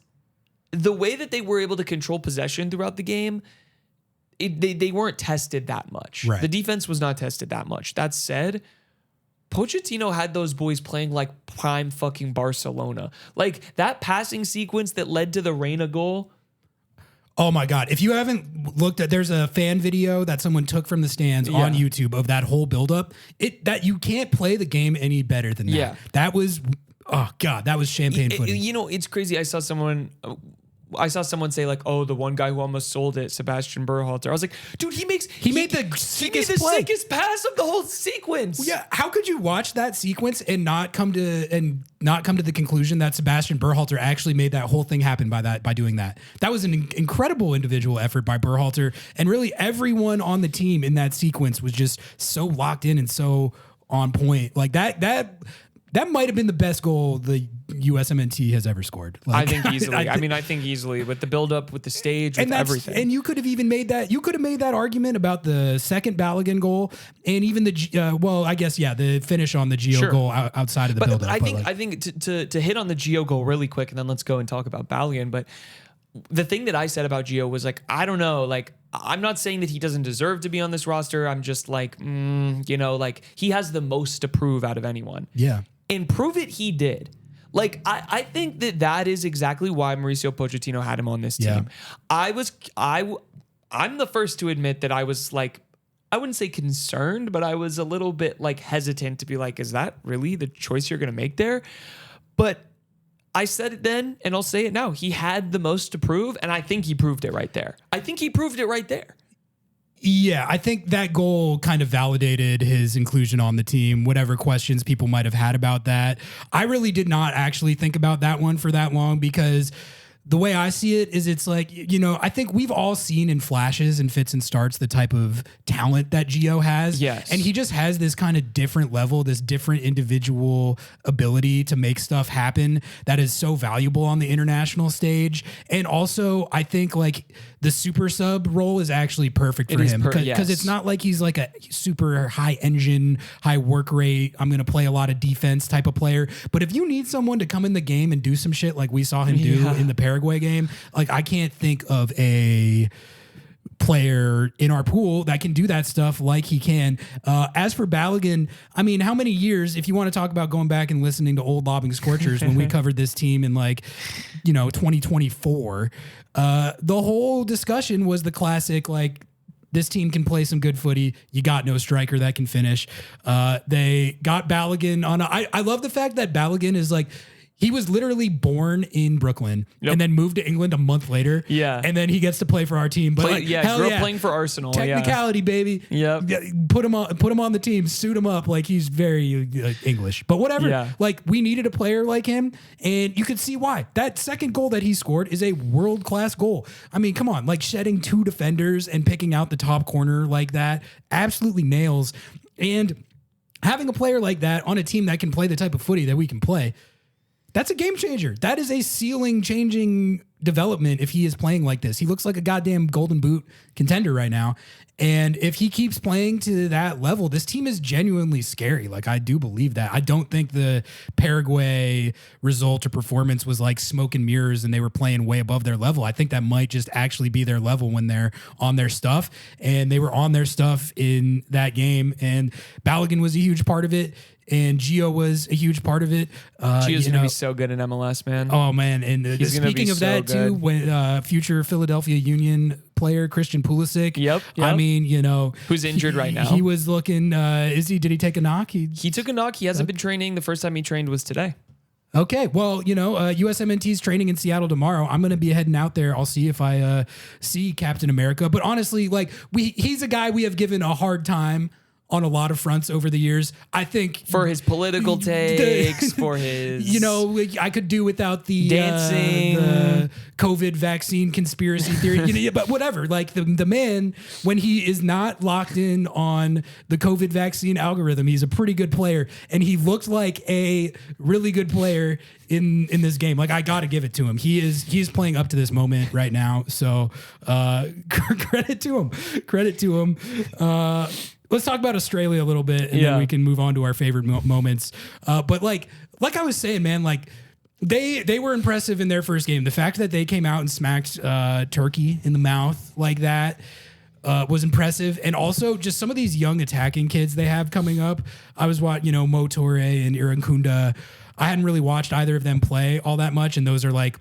Speaker 2: the way that they were able to control possession throughout the game, they weren't tested that much.
Speaker 1: Right.
Speaker 2: The defense was not tested that much. That said, Pochettino had those boys playing like prime fucking Barcelona. Like that passing sequence that led to the Reyna goal.
Speaker 1: Oh my God. If you haven't looked at, there's a fan video that someone took from the stands on YouTube of that whole buildup. That you can't play the game any better than that.
Speaker 2: Yeah.
Speaker 1: That was, oh God, that was champagne pudding.
Speaker 2: You know, it's crazy. I saw someone say like, oh, the one guy who almost sold it, Sebastian Berhalter. I was like, dude, he made the sickest pass of the whole sequence.
Speaker 1: Yeah, how could you watch that sequence and not come to the conclusion that Sebastian Berhalter actually made that whole thing happen by doing that? That was an incredible individual effort by Berhalter, and really everyone on the team in that sequence was just so locked in and so on point. Like that might have been the best goal the USMNT has ever scored. Like,
Speaker 2: I think easily. I think easily with the buildup, with the stage, with everything.
Speaker 1: And you could have even made that. You could have made that argument about the second Balogun goal, and even the the finish on the Gio goal outside of the buildup.
Speaker 2: I think to hit on the Gio goal really quick, and then let's go and talk about Balogun. But the thing that I said about Gio was like, I don't know, like I'm not saying that he doesn't deserve to be on this roster. I'm just like, like he has the most to prove out of anyone.
Speaker 1: Yeah.
Speaker 2: And prove it he did. Like, I think that is exactly why Mauricio Pochettino had him on this team. Yeah. I'm the first to admit that I was like, I wouldn't say concerned, but I was a little bit like hesitant to be like, is that really the choice you're going to make there? But I said it then, and I'll say it now. He had the most to prove, and I think he proved it right there.
Speaker 1: Yeah, I think that goal kind of validated his inclusion on the team, whatever questions people might have had about that. I really did not actually think about that one for that long, because the way I see it is it's like, I think we've all seen in flashes and fits and starts the type of talent that Gio has.
Speaker 2: Yes.
Speaker 1: And he just has this kind of different level, this different individual ability to make stuff happen that is so valuable on the international stage. And also, I think like the super sub role is actually perfect for him, because it's not like he's like a super high engine, high work rate, I'm going to play a lot of defense type of player. But if you need someone to come in the game and do some shit like we saw him do in the Paraguay game, like I can't think of a player in our pool that can do that stuff like he can. As for Balogun, I mean, how many years, if you want to talk about going back and listening to old Lobbing Scorchers when we covered this team in 2024, the whole discussion was the classic, like, this team can play some good footy. You got no striker that can finish. They got Balogun on I love the fact that Balogun is like, he was literally born in Brooklyn and then moved to England a month later.
Speaker 2: Yeah.
Speaker 1: And then he gets to play for our team. But grew
Speaker 2: up playing for Arsenal.
Speaker 1: Technicality, baby.
Speaker 2: Yep.
Speaker 1: Put him on the team, suit him up like he's very English. But whatever. Yeah. Like, we needed a player like him, and you could see why. That second goal that he scored is a world-class goal. I mean, come on, like shedding two defenders and picking out the top corner like that absolutely nails. And having a player like that on a team that can play the type of footy that we can play, that's a game changer. That is a ceiling changing development if he is playing like this. He looks like a goddamn Golden Boot contender right now. And if he keeps playing to that level, this team is genuinely scary. Like, I do believe that. I don't think the Paraguay result or performance was like smoke and mirrors and they were playing way above their level. I think that might just actually be their level when they're on their stuff. And they were on their stuff in that game. And Balogun was a huge part of it. And Gio was a huge part of it.
Speaker 2: Gio's going to be so good in MLS, man.
Speaker 1: Oh, man. And speaking of that, too, when future Philadelphia Union player Christian Pulisic.
Speaker 2: Yep.
Speaker 1: I mean,
Speaker 2: who's injured right now.
Speaker 1: He was looking, did he take a knock?
Speaker 2: He took a knock. He hasn't been training. The first time he trained was today.
Speaker 1: Okay, well, USMNT's training in Seattle tomorrow. I'm going to be heading out there. I'll see if I see Captain America. But honestly, like, he's a guy we have given a hard time on a lot of fronts over the years. I think
Speaker 2: for his political takes, for his,
Speaker 1: I could do without the
Speaker 2: dancing,
Speaker 1: the COVID vaccine conspiracy theory, but whatever. Like the man, when he is not locked in on the COVID vaccine algorithm, he's a pretty good player, and he looked like a really good player in this game. Like, I got to give it to him. He's playing up to this moment right now. So credit to him. Let's talk about Australia a little bit, and then we can move on to our favorite moments. But like I was saying, man, like they were impressive in their first game. The fact that they came out and smacked Turkey in the mouth like that, was impressive. And also just some of these young attacking kids they have coming up. I was watching, Mo Touré and Irankunda. I hadn't really watched either of them play all that much. And those are like,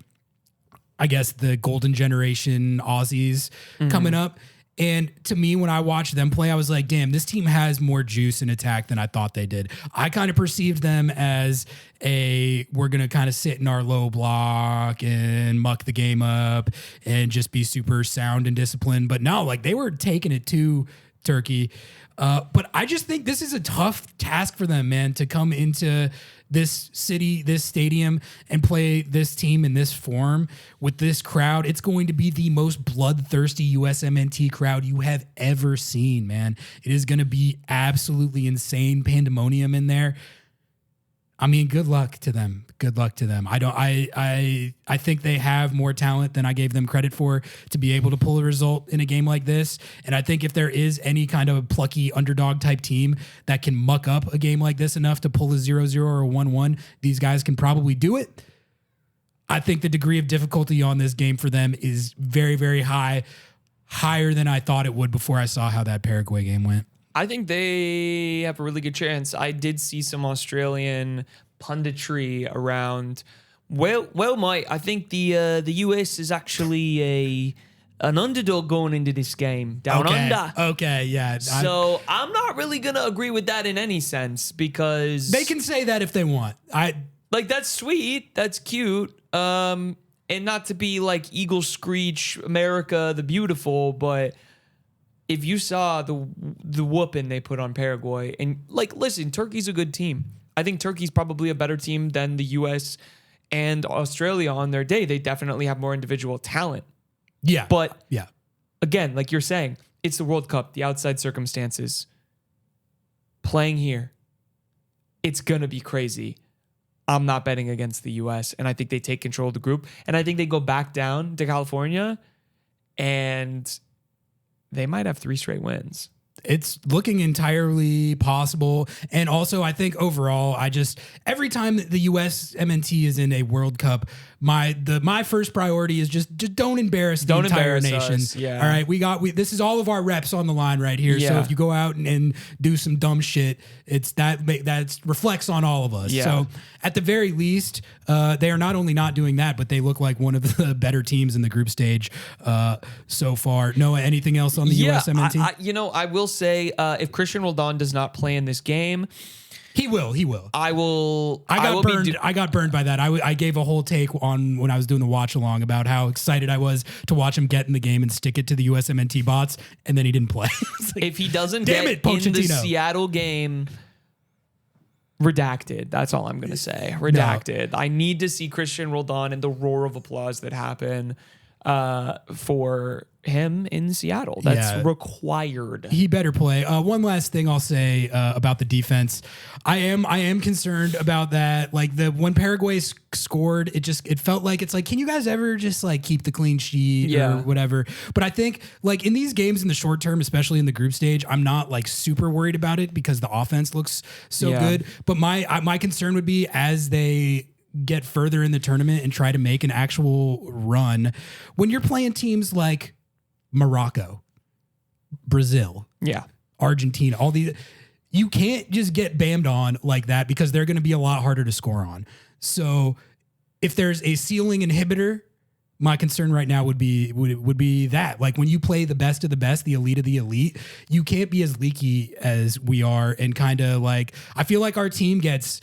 Speaker 1: I guess, the golden generation Aussies coming up. And to me, when I watched them play, I was like, damn, this team has more juice in attack than I thought they did. I kind of perceived them as we're going to kind of sit in our low block and muck the game up and just be super sound and disciplined. But no, like they were taking it to Turkey. But I just think this is a tough task for them, man, to come into this city, this stadium, and play this team in this form with this crowd. It's going to be the most bloodthirsty USMNT crowd you have ever seen, man. It is going to be absolutely insane pandemonium in there. I mean, good luck to them. Good luck to them. I think they have more talent than I gave them credit for to be able to pull a result in a game like this. And I think if there is any kind of plucky underdog type team that can muck up a game like this enough to pull a 0-0 or a 1-1, these guys can probably do it. I think the degree of difficulty on this game for them is very, very high, higher than I thought it would before I saw how that Paraguay game went.
Speaker 2: I think they have a really good chance. I did see some Australian punditry around. Mate, I think the US is actually an underdog going into this game down under.
Speaker 1: Okay, yeah.
Speaker 2: So I'm not really gonna agree with that in any sense because
Speaker 1: they can say that if they want.
Speaker 2: That's sweet, that's cute. And not to be like Eagle Screech America the Beautiful, but if you saw the whooping they put on Paraguay, and listen, Turkey's a good team. I think Turkey's probably a better team than the US and Australia on their day. They definitely have more individual talent.
Speaker 1: Yeah.
Speaker 2: But
Speaker 1: yeah,
Speaker 2: again, like you're saying, it's the World Cup, the outside circumstances. Playing here, it's going to be crazy. I'm not betting against the US, and I think they take control of the group. And I think they go back down to California, and they might have 3 straight wins.
Speaker 1: It's looking entirely possible. And also, I think overall, every time the USMNT is in a World Cup, my first priority is just don't embarrass the entire nation.
Speaker 2: Us, yeah.
Speaker 1: All right, this is all of our reps on the line right here. Yeah. So if you go out and do some dumb shit, that reflects on all of us. Yeah. So at the very least, they are not only not doing that, but they look like one of the better teams in the group stage so far. Noah, anything else on the USMNT?
Speaker 2: I will say if Christian Roldan does not play in this game,
Speaker 1: He will.
Speaker 2: I
Speaker 1: got burned by that. I gave a whole take on when I was doing the watch along about how excited I was to watch him get in the game and stick it to the USMNT bots, and then he didn't play.
Speaker 2: If he doesn't get in the Seattle game, redacted. That's all I'm going to say. Redacted. No. I need to see Christian Roldan and the roar of applause that happened for him in Seattle. That's required.
Speaker 1: He better play. One last thing I'll say about the defense. I am concerned about that. Like when Paraguay scored, it felt like it's like, can you guys ever just like keep the clean sheet or whatever? But I think like in these games in the short term, especially in the group stage, I'm not like super worried about it because the offense looks so good. But my concern would be as they get further in the tournament and try to make an actual run, when you're playing teams like Morocco, Brazil, Argentina, all these, you can't just get bammed on like that because they're going to be a lot harder to score on. So if there's a ceiling inhibitor, my concern right now would be that, like when you play the best of the best, the elite of the elite, you can't be as leaky as we are. And kind of like, I feel like our team gets,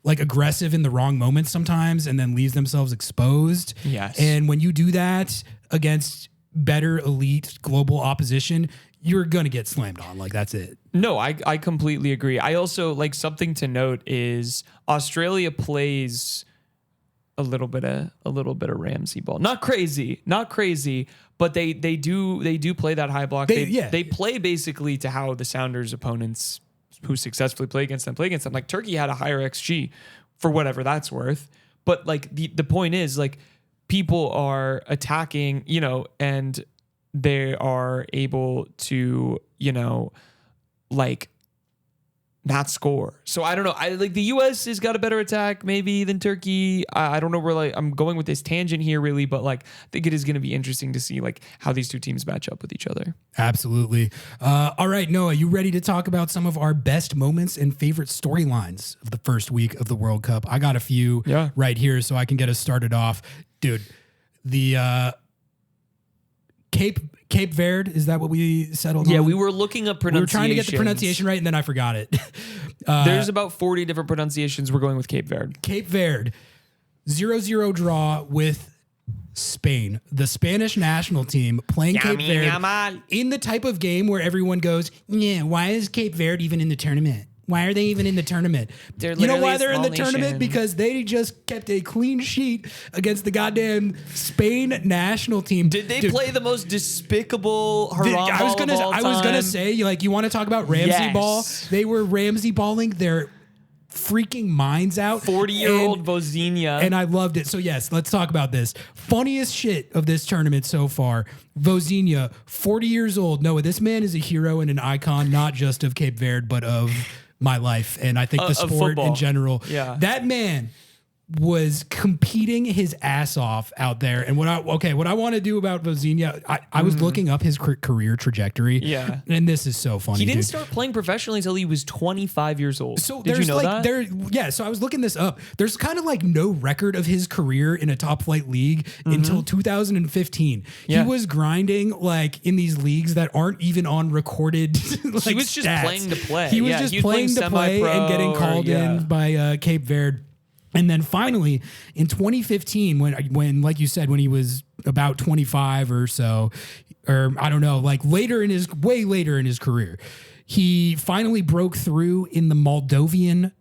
Speaker 1: like aggressive in the wrong moments sometimes and then leaves themselves exposed.
Speaker 2: Yes.
Speaker 1: And when you do that against better elite global opposition, you're going to get slammed on. Like that's it.
Speaker 2: No, I completely agree. I also like something to note is Australia plays a little bit of Ramsey ball. Not crazy, but they do play that high block. They play basically to how the Sounders opponents who successfully play against them. Like Turkey had a higher XG for whatever that's worth. But like the point is like people are attacking, and they are able to, like not score. So I don't know. I like the U.S. has got a better attack maybe than Turkey. I don't know where like I'm going with this tangent here really, but like I think it is going to be interesting to see like how these two teams match up with each other.
Speaker 1: Absolutely. All right, Noah, you ready to talk about some of our best moments and favorite storylines of the first week of the World Cup? I got a few right here so I can get us started off. Dude, the Cape Verde, is that what we settled on?
Speaker 2: Yeah, we were looking up pronunciations.
Speaker 1: We were trying to get the pronunciation right, and then I forgot it.
Speaker 2: There's about 40 different pronunciations. We're going with Cape Verde.
Speaker 1: Cape Verde, 0-0 draw with Spain. The Spanish national team playing Cape Verde in the type of game where everyone goes, yeah, why is Cape Verde even in the tournament? Why are they even in the tournament? You know why they're in the tournament? Because they just kept a clean sheet against the goddamn Spain national team.
Speaker 2: Did they play the most despicable haram
Speaker 1: I was gonna say, like, you want to talk about Ramsey ball? They were Ramsey balling their freaking minds out.
Speaker 2: 40-year-old Vozinha.
Speaker 1: And I loved it. So yes, let's talk about this. Funniest shit of this tournament so far. Vozinha, 40 years old. Noah, this man is a hero and an icon, not just of Cape Verde, but of my life. And I think the sport in general.
Speaker 2: Yeah.
Speaker 1: That man was competing his ass off out there. And what I want to do about Vozinha, I was looking up his career trajectory.
Speaker 2: Yeah.
Speaker 1: And this is so funny.
Speaker 2: He didn't start playing professionally until he was 25 years old.
Speaker 1: So
Speaker 2: did you know that?
Speaker 1: So I was looking this up. There's kind of like no record of his career in a top flight league until 2015.
Speaker 2: Yeah.
Speaker 1: He was grinding like in these leagues that aren't even on recorded like,
Speaker 2: he was just
Speaker 1: stats.
Speaker 2: playing to play.
Speaker 1: He was just playing to play and getting called in by Cape Verde. And then finally, in 2015, when like you said, when he was about 25 or so, or I don't know, like way later in his career, he finally broke through in the Moldovan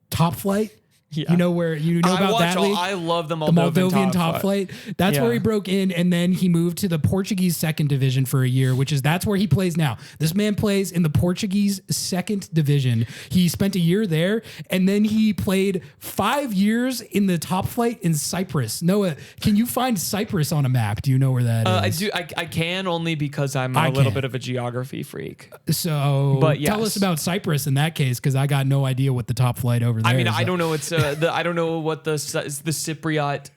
Speaker 1: top flight. Yeah. You know about that league?
Speaker 2: I love the Moldovan
Speaker 1: top flight. That's where he broke in, and then he moved to the Portuguese second division for a year, that's where he plays now. This man plays in the Portuguese second division. He spent a year there, and then he played 5 years in the top flight in Cyprus. Noah, can you find Cyprus on a map? Do you know where that is?
Speaker 2: I do. I can only because I'm a little bit of a geography freak.
Speaker 1: So,
Speaker 2: but yes.
Speaker 1: Tell us about Cyprus in that case, because I got no idea what the top flight over there is.
Speaker 2: I mean, I don't know. It's I don't know what the Cypriot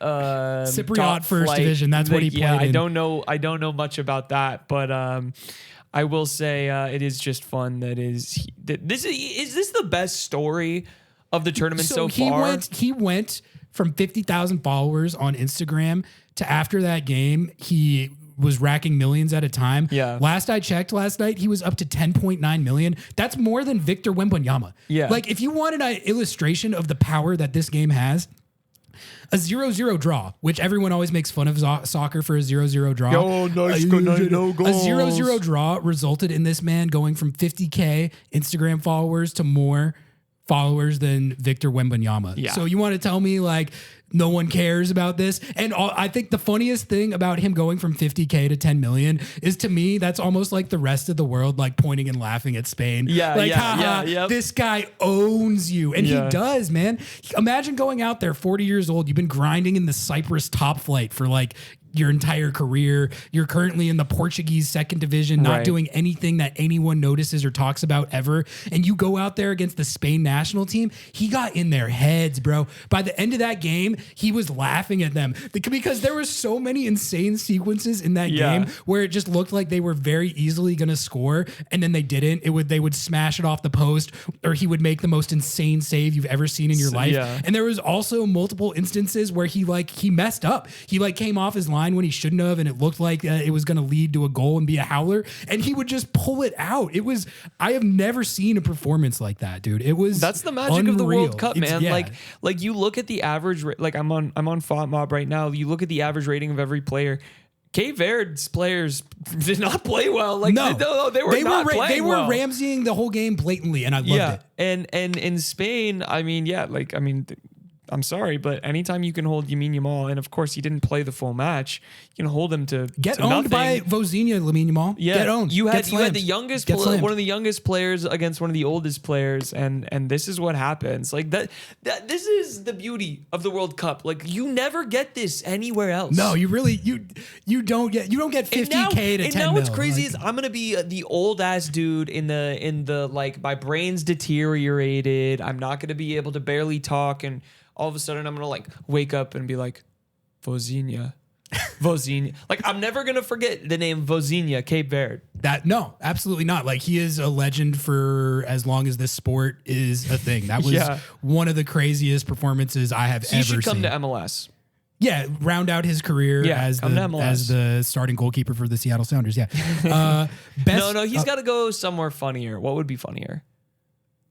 Speaker 1: first
Speaker 2: flight,
Speaker 1: division. That's what he played.
Speaker 2: I don't know much about that, but I will say it is just fun. Is this the best story of the tournament so far?
Speaker 1: He went from 50,000 followers on Instagram to after that game he was racking millions at a time.
Speaker 2: Yeah.
Speaker 1: Last I checked last night, he was up to 10.9 million. That's more than Victor Wembanyama.
Speaker 2: Yeah.
Speaker 1: Like, if you wanted an illustration of the power that this game has, a 0-0 draw, which everyone always makes fun of soccer for a 0-0 draw.
Speaker 2: Yo, nice, no goals.
Speaker 1: A 0-0 draw resulted in this man going from 50K Instagram followers to more followers than Victor Wembanyama.
Speaker 2: Yeah.
Speaker 1: So you want to tell me like no one cares about this? And I think the funniest thing about him going from 50K to 10 million is, to me, that's almost like the rest of the world like pointing and laughing at Spain.
Speaker 2: Yeah,
Speaker 1: like,
Speaker 2: yep.
Speaker 1: This guy owns you. And he does, man. Imagine going out there 40 years old. You've been grinding in the Cyprus top flight for like your entire career. You're currently in the Portuguese second division, not doing anything that anyone notices or talks about ever. And you go out there against the Spain national team. He got in their heads, bro. By the end of that game, he was laughing at them because there were so many insane sequences in that game where it just looked like they were very easily going to score, and then they didn't. They would smash it off the post, or he would make the most insane save you've ever seen in your life.
Speaker 2: Yeah.
Speaker 1: And there was also multiple instances where he messed up. He like came off his line when he shouldn't have, and it looked like it was going to lead to a goal and be a howler, and he would just pull it out. I have never seen a performance like that, dude. That's
Speaker 2: the magic of the World Cup, man. Like you look at the average, like I'm on FOTMob right now. You look at the average rating of every player. Cape Verde's players did not play well. Like no, they were not playing well.
Speaker 1: They were Ramseying the whole game blatantly, and I loved it.
Speaker 2: And in Spain, I'm sorry, but anytime you can hold Lamine Yamal, and of course he didn't play the full match, you can hold him to
Speaker 1: Get owned
Speaker 2: nothing.
Speaker 1: by Vozinha, Lamine Yamal.
Speaker 2: Yeah,
Speaker 1: Get owned.
Speaker 2: You had
Speaker 1: Get
Speaker 2: the youngest,
Speaker 1: slammed.
Speaker 2: one of the youngest players against one of the oldest players, and this is what happens. Like that. This is the beauty of the World Cup. Like you never get this anywhere else.
Speaker 1: No, you really you don't get 50K to 10
Speaker 2: And now what's
Speaker 1: mil.
Speaker 2: crazy
Speaker 1: Like,
Speaker 2: is I'm gonna be the old ass dude in the like my brain's deteriorated. I'm not gonna be able to barely talk, and all of a sudden I'm gonna like wake up and be like, Vozinha. Like I'm never gonna forget the name Vozinha, Cape Verde.
Speaker 1: no, absolutely not. Like he is a legend for as long as this sport is a thing. That was one of the craziest performances I have ever seen.
Speaker 2: He should come to MLS.
Speaker 1: Yeah, round out his career as the starting goalkeeper for the Seattle Sounders. Yeah.
Speaker 2: No, he's got to go somewhere funnier. What would be funnier?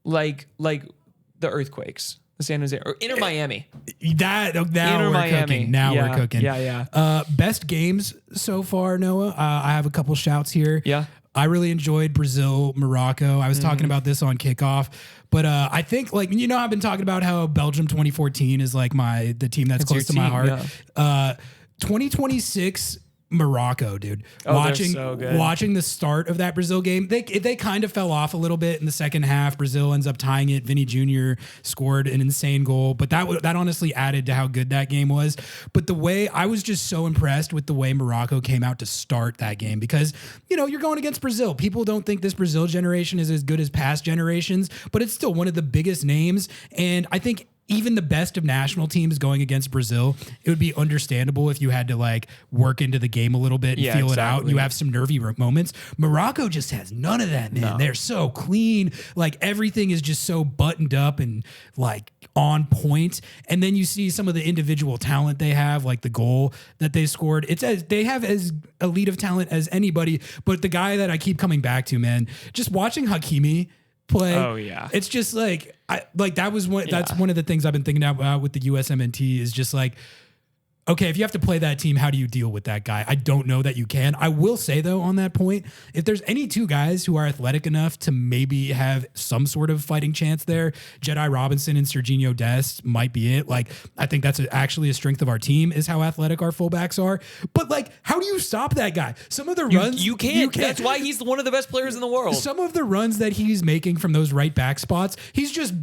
Speaker 2: Like the Earthquakes, the San Jose, or Inter Miami.
Speaker 1: Now
Speaker 2: Inter
Speaker 1: we're
Speaker 2: Miami.
Speaker 1: cooking. Now we're cooking.
Speaker 2: Yeah.
Speaker 1: Best games so far, Noah. I have a couple shouts here.
Speaker 2: Yeah.
Speaker 1: I really enjoyed Brazil, Morocco. I was talking about this on kickoff, but I think I've been talking about how Belgium 2014 is like the team that's close to my heart.
Speaker 2: Yeah.
Speaker 1: 2026 Morocco, dude.
Speaker 2: They're so good.
Speaker 1: Watching the start of that Brazil game, they kind of fell off a little bit in the second half. Brazil ends up tying it. Vinny Jr. scored an insane goal, but that honestly added to how good that game was. But the way I was just so impressed with the way Morocco came out to start that game, because you're going against Brazil. People don't think this Brazil generation is as good as past generations, but it's still one of the biggest names, and I think even the best of national teams going against Brazil, it would be understandable if you had to work into the game a little bit and feel it out. You have some nervy moments. Morocco just has none of that, man. No. They're so clean. Everything is just so buttoned up and on point. And then you see some of the individual talent they have, like the goal that they scored. They have as elite of talent as anybody. But the guy that I keep coming back to, man, just watching Hakimi play.
Speaker 2: Oh yeah.
Speaker 1: It's just that's one of the things I've been thinking about with the USMNT is just okay, if you have to play that team, how do you deal with that guy? I don't know that you can. I will say, though, on that point, if there's any two guys who are athletic enough to maybe have some sort of fighting chance there, Jedi Robinson and Serginho Dest might be it. I think that's actually a strength of our team is how athletic our fullbacks are. But, how do you stop that guy? Some of the runs...
Speaker 2: You can't. That's why he's one of the best players in the world.
Speaker 1: Some of the runs that he's making from those right back spots, he's just...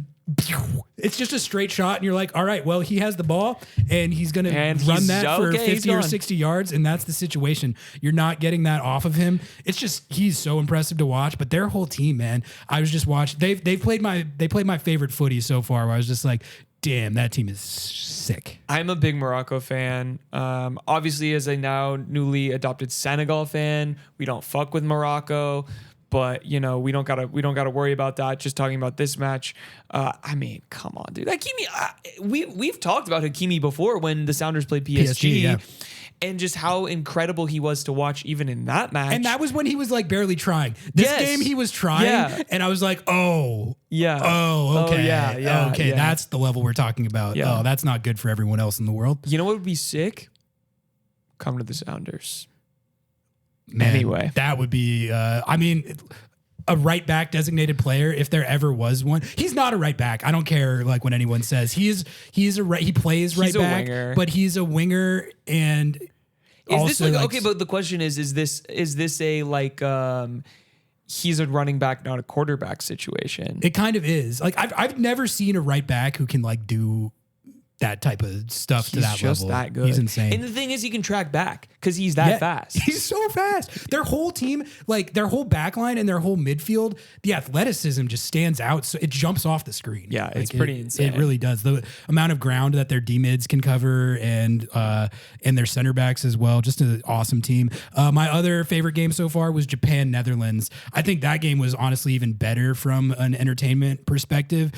Speaker 1: It's just a straight shot, and you're like, all right, well, he has the ball, and he's going to run that for 50 or 60 yards, and that's the situation. You're not getting that off of him. It's just he's so impressive to watch. But their whole team, man, I was just watching. They played my favorite footy so far, where I was just like, damn, that team is sick.
Speaker 2: I'm a big Morocco fan. Obviously, as a now newly adopted Senegal fan, we don't fuck with Morocco. But we don't gotta worry about that. Just talking about this match. I mean, come on, dude. Hakimi, we've talked about Hakimi before when the Sounders played PSG, and just how incredible he was to watch even in that match.
Speaker 1: And that was when he was barely trying. This game he was trying, and I was like, okay, okay, that's the level we're talking about. Yeah. Oh, that's not good for everyone else in the world.
Speaker 2: You know what would be sick? Come to the Sounders.
Speaker 1: Man,
Speaker 2: anyway,
Speaker 1: that would be, a right back designated player, if there ever was one. He's not a right back. I don't care what anyone says. He plays right back, winger. But he's a winger. And
Speaker 2: is this okay? But the question is this a he's a running back, not a quarterback situation?
Speaker 1: It kind of is. I've never seen a right back who can do that type of stuff to that level.
Speaker 2: He's just that good.
Speaker 1: He's insane.
Speaker 2: And the thing is, he can track back because he's that fast.
Speaker 1: He's so fast. Their whole team, their whole back line and their whole midfield, the athleticism just stands out. So it jumps off the screen.
Speaker 2: Yeah, it's pretty insane.
Speaker 1: It really does. The amount of ground that their D-mids can cover and their center backs as well. Just an awesome team. My other favorite game so far was Japan-Netherlands. I think that game was honestly even better from an entertainment perspective.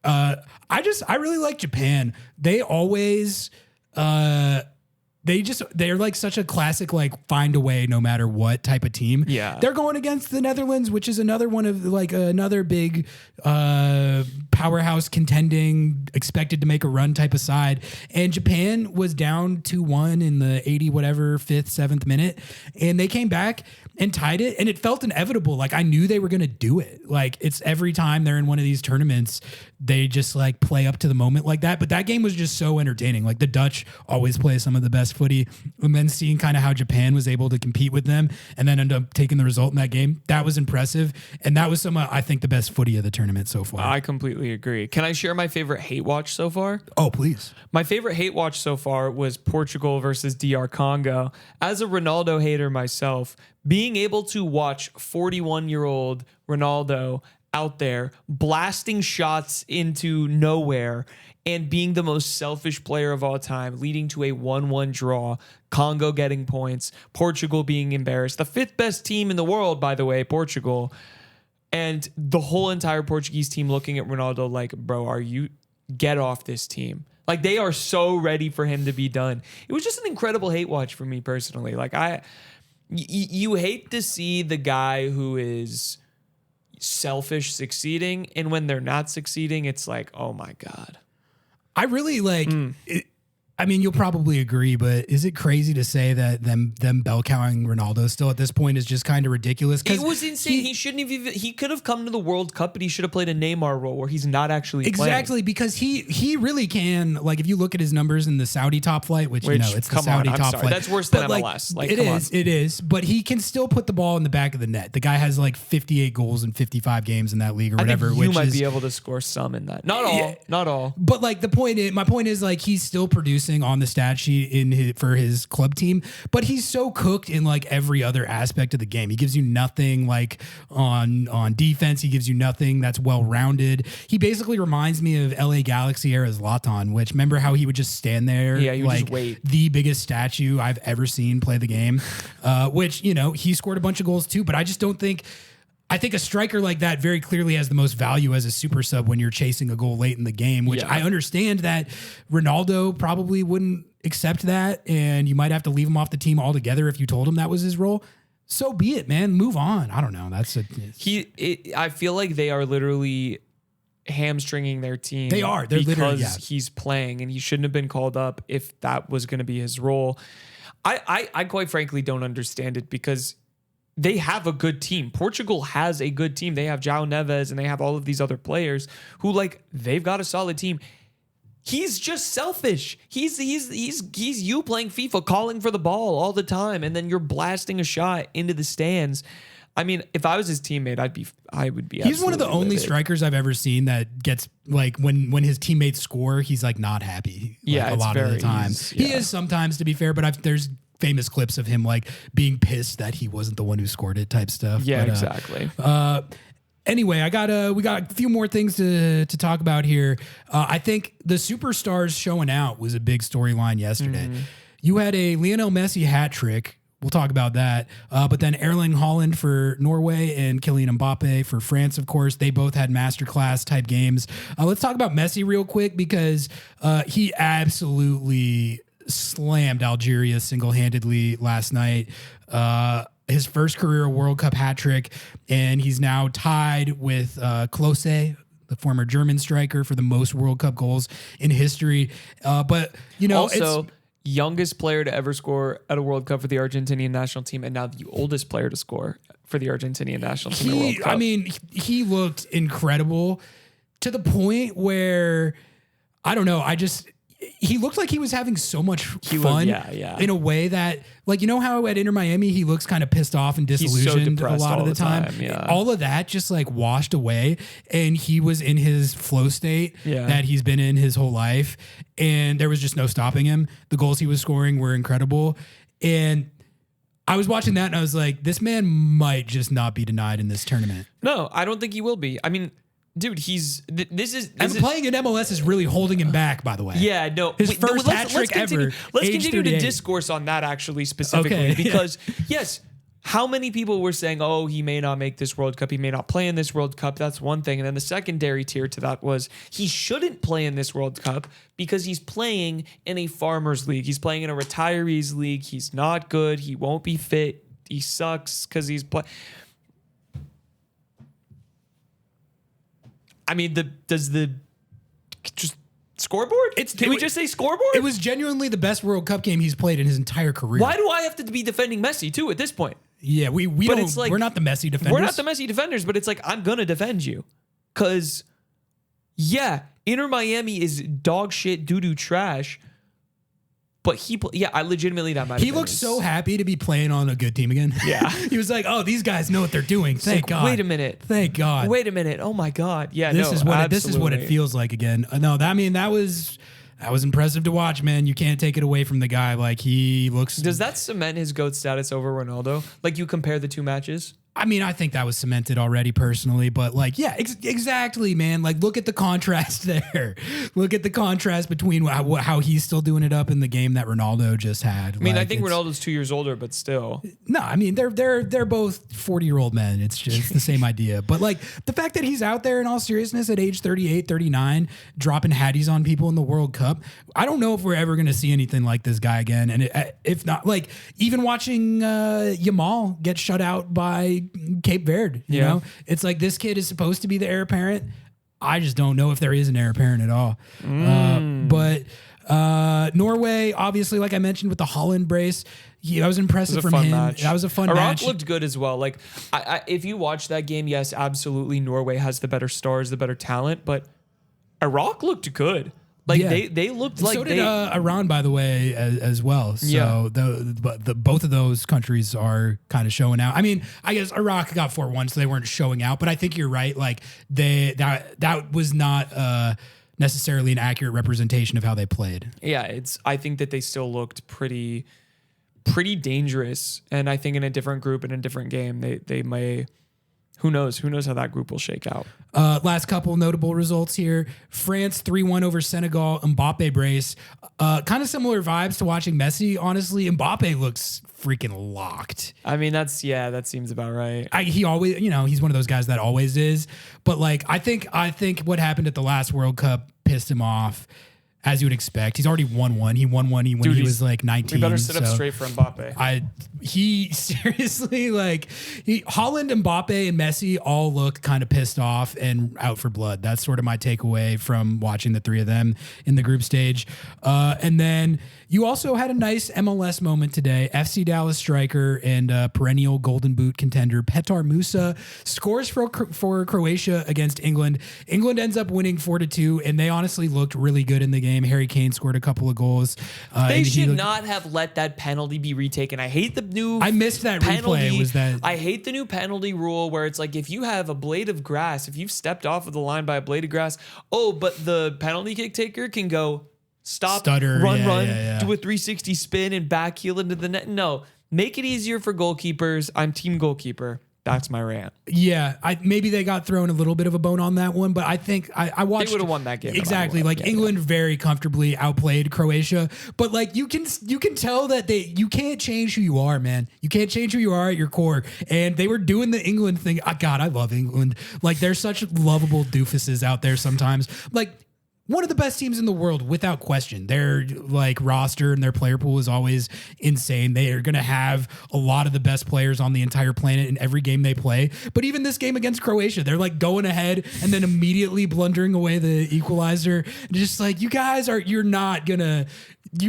Speaker 1: I really like Japan. They always they're like such a classic, like find a way no matter what type of team.
Speaker 2: Yeah.
Speaker 1: They're going against the Netherlands, which is another one of like another big powerhouse contending, expected to make a run type of side. And Japan was down 2-1 in the 80 whatever, 5th, 7th minute. And they came back and tied it. And it felt inevitable. Like I knew they were going to do it. Like it's every time they're in one of these tournaments, they just like play up to the moment like that. But that game was just so entertaining. Like the Dutch always play some of the best footy. And then seeing kind of how Japan was able to compete with them and then end up taking the result in that game, that was impressive. And that was I think, the best footy of the tournament so far.
Speaker 2: I completely agree. Can I share my favorite hate watch so far?
Speaker 1: Oh, please.
Speaker 2: My favorite hate watch so far was Portugal versus DR Congo. As a Ronaldo hater myself, being able to watch 41-year-old Ronaldo out there blasting shots into nowhere and being the most selfish player of all time, leading to a 1-1 draw, Congo getting points, Portugal being embarrassed. The 5th best team in the world, by the way, Portugal. And the whole entire Portuguese team looking at Ronaldo like, bro, get off this team. Like they are so ready for him to be done. It was just an incredible hate watch for me personally. Like you hate to see the guy who is selfish succeeding, and when they're not succeeding, it's like, oh my God.
Speaker 1: I really like it. I mean, you'll probably agree, but is it crazy to say that them bell cowing Ronaldo still at this point is just kind of ridiculous?
Speaker 2: It was insane. He shouldn't have even. He could have come to the World Cup, but he should have played a Neymar role where he's not actually
Speaker 1: exactly
Speaker 2: playing.
Speaker 1: Because he really can. Like if you look at his numbers in the Saudi top flight, which you know it's the Saudi top flight.
Speaker 2: That's worse than
Speaker 1: but
Speaker 2: MLS. Like
Speaker 1: it is. But he can still put the ball in the back of the net. The guy has like 58 goals in 55 games in that league or whatever.
Speaker 2: I think you might be able to score some in that. Not all. Yeah. Not all.
Speaker 1: But like my point is like he's still producing on the stat sheet for his club team, but he's so cooked in like every other aspect of the game. He gives you nothing like on defense. He gives you nothing that's well rounded. He basically reminds me of LA Galaxy era Zlatan, which remember how he would just stand there,
Speaker 2: he would
Speaker 1: like
Speaker 2: just wait.
Speaker 1: The biggest statue I've ever seen play the game. Which you know he scored a bunch of goals too, but I just don't think. I think a striker like that very clearly has the most value as a super sub when you're chasing a goal late in the game, which I understand that Ronaldo probably wouldn't accept that, and you might have to leave him off the team altogether if you told him that was his role. So be it, man. Move on. I don't know.
Speaker 2: I feel like they are literally hamstringing their team.
Speaker 1: They are. They're literally
Speaker 2: because he's playing, and he shouldn't have been called up if that was going to be his role. I quite frankly don't understand it because they have a good team. Portugal has a good team. They have João Neves and they have all of these other players who they've got a solid team. He's just selfish. He's you playing FIFA, calling for the ball all the time, and then you're blasting a shot into the stands. I mean, if I was his teammate, I would be.
Speaker 1: He's one of the only strikers I've ever seen that gets like when his teammates score, he's like not happy.
Speaker 2: Yeah,
Speaker 1: a lot of the time. He is sometimes, to be fair, but there's famous clips of him like being pissed that he wasn't the one who scored it type stuff.
Speaker 2: Yeah,
Speaker 1: but,
Speaker 2: exactly.
Speaker 1: Anyway, we got a few more things to talk about here. I think the superstars showing out was a big storyline yesterday. You had a Lionel Messi hat trick. We'll talk about that. But then Erling Haaland for Norway and Kylian Mbappe for France, of course. They both had masterclass type games. Let's talk about Messi real quick because he absolutely slammed Algeria single-handedly last night. His first career World Cup hat trick, and he's now tied with Klose, the former German striker, for the most World Cup goals in history. But you know,
Speaker 2: also youngest player to ever score at a World Cup for the Argentinian national team, and now the oldest player to score for the Argentinian national team in the World Cup.
Speaker 1: I mean, he looked incredible to the point where I don't know. He looked like he was having so much fun in a way that, like, you know how at Inter Miami he looks kind of pissed off and disillusioned a lot of the time? All of that just like washed away, and he was in his flow state that he's been in his whole life, and there was just no stopping him. The goals he was scoring were incredible, and I was watching that and I was like, this man might just not be denied in this tournament.
Speaker 2: No, I don't think he will be. I mean, dude,
Speaker 1: playing in MLS is really holding him back, by the way.
Speaker 2: Yeah, no.
Speaker 1: His first hat trick ever.
Speaker 2: Let's continue to discourse on that actually specifically because, yes, how many people were saying, oh, he may not make this World Cup, he may not play in this World Cup. That's one thing. And then the secondary tier to that was he shouldn't play in this World Cup because he's playing in a farmers league. He's playing in a retirees league. He's not good. He won't be fit. He sucks because he's playing. I mean, does the just scoreboard? Can we just say scoreboard?
Speaker 1: It was genuinely the best World Cup game he's played in his entire career.
Speaker 2: Why do I have to be defending Messi too at this point?
Speaker 1: Yeah, we don't. It's like, we're not the Messi defenders.
Speaker 2: We're not the Messi defenders, but it's like I'm gonna defend you, because yeah, Inter Miami is dog shit, doo doo trash. But I legitimately not mad.
Speaker 1: He looked so happy to be playing on a good team again.
Speaker 2: Yeah.
Speaker 1: He was like, oh, these guys know what they're doing. Thank God.
Speaker 2: Wait a minute.
Speaker 1: Thank God.
Speaker 2: Wait a minute. Oh my God. Yeah.
Speaker 1: This is what it feels like again. No, that was impressive to watch, man. You can't take it away from the guy. Like, he looks.
Speaker 2: Does that cement his GOAT status over Ronaldo? Like, you compare the two matches?
Speaker 1: I mean, I think that was cemented already personally, but like, yeah, exactly, man. Like, look at the contrast there. Look at the contrast between how he's still doing it up in the game that Ronaldo just had.
Speaker 2: I mean, I think Ronaldo's 2 years older, but still.
Speaker 1: No, I mean, they're both 40-year-old men. It's just the same idea. But like, the fact that he's out there in all seriousness at age 38, 39, dropping hatties on people in the World Cup, I don't know if we're ever going to see anything like this guy again. And if not, like, even watching Yamal get shut out by Cape Verde, you know, it's like, this kid is supposed to be the heir apparent. I just don't know if there is an heir apparent at all. But Norway, obviously, like I mentioned with the Haaland brace, that was impressive from him.
Speaker 2: Match.
Speaker 1: That was a fun
Speaker 2: Iraq
Speaker 1: match.
Speaker 2: looked good as well. Like, if you watch that game, yes, absolutely, Norway has the better stars, the better talent, but Iraq looked good. Like, they looked like
Speaker 1: so did Iran, by the way, as well. So the both of those countries are kind of showing out. I mean, I guess Iraq got 4-1, so they weren't showing out. But I think you're right. Like, that was not necessarily an accurate representation of how they played.
Speaker 2: Yeah, I think that they still looked pretty dangerous. And I think in a different group, in a different game, they may. Who knows? Who knows how that group will shake out?
Speaker 1: Last couple notable results here. France 3-1 over Senegal. Mbappe brace. Kind of similar vibes to watching Messi. Honestly, Mbappe looks freaking locked.
Speaker 2: I mean, that seems about right.
Speaker 1: He always, he's one of those guys that always is. But like, I think what happened at the last World Cup pissed him off. As you would expect, he's already won one. He won one when he was like 19.
Speaker 2: We better sit up straight for Mbappe.
Speaker 1: He seriously, like, Haaland, Mbappe, and Messi all look kind of pissed off and out for blood. That's sort of my takeaway from watching the three of them in the group stage. And then you also had a nice MLS moment today. FC Dallas striker and perennial Golden Boot contender Petar Musa scores for Croatia against England. England ends up winning 4-2, and they honestly looked really good in the game. Harry Kane scored a couple of goals.
Speaker 2: They should not have let that penalty be retaken. I hate the new.
Speaker 1: I missed that
Speaker 2: penalty.
Speaker 1: Replay.
Speaker 2: I hate the new penalty rule where it's like, if you have a blade of grass, if you've stepped off of the line by a blade of grass, but the penalty kick taker can go stop,
Speaker 1: stutter,
Speaker 2: run,
Speaker 1: do
Speaker 2: a 360 spin and back heel into the net. No, make it easier for goalkeepers. I'm team goalkeeper. That's my rant.
Speaker 1: Yeah, maybe they got thrown a little bit of a bone on that one, but I think I watched.
Speaker 2: They would have won that game.
Speaker 1: Exactly. Like, England very comfortably outplayed Croatia, but like, you can tell that you can't change who you are, man. You can't change who you are at your core. And they were doing the England thing. God, I love England. Like, they're such lovable doofuses out there sometimes. Like, one of the best teams in the world, without question. Their like roster and their player pool is always insane. They are going to have a lot of the best players on the entire planet in every game they play. But even this game against Croatia, they're like going ahead and then immediately blundering away the equalizer. Just like, you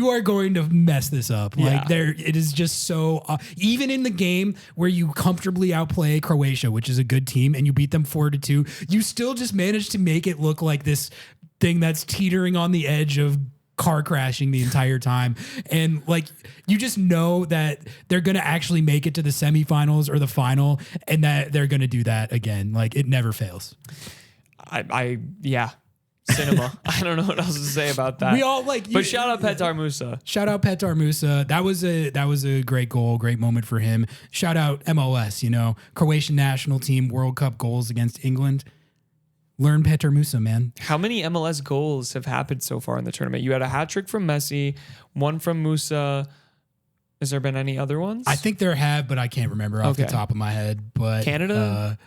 Speaker 1: are going to mess this up. Like, it is just so, even in the game where you comfortably outplay Croatia, which is a good team, and you beat them 4-2, you still just managed to make it look like this thing that's teetering on the edge of car crashing the entire time. And like, you just know that they're going to actually make it to the semifinals or the final, and that they're going to do that again. Like, it never fails.
Speaker 2: Cinema. I don't know what else to say about that.
Speaker 1: We all like,
Speaker 2: but shout out Petar Musa.
Speaker 1: Shout out Petar Musa. That was a great goal, great moment for him. Shout out MLS, Croatian national team World Cup goals against England. Learn Petar Musa, man.
Speaker 2: How many MLS goals have happened so far in the tournament? You had a hat trick from Messi, one from Musa. Has there been any other ones?
Speaker 1: I think there have, but I can't remember off the top of my head. But
Speaker 2: Canada?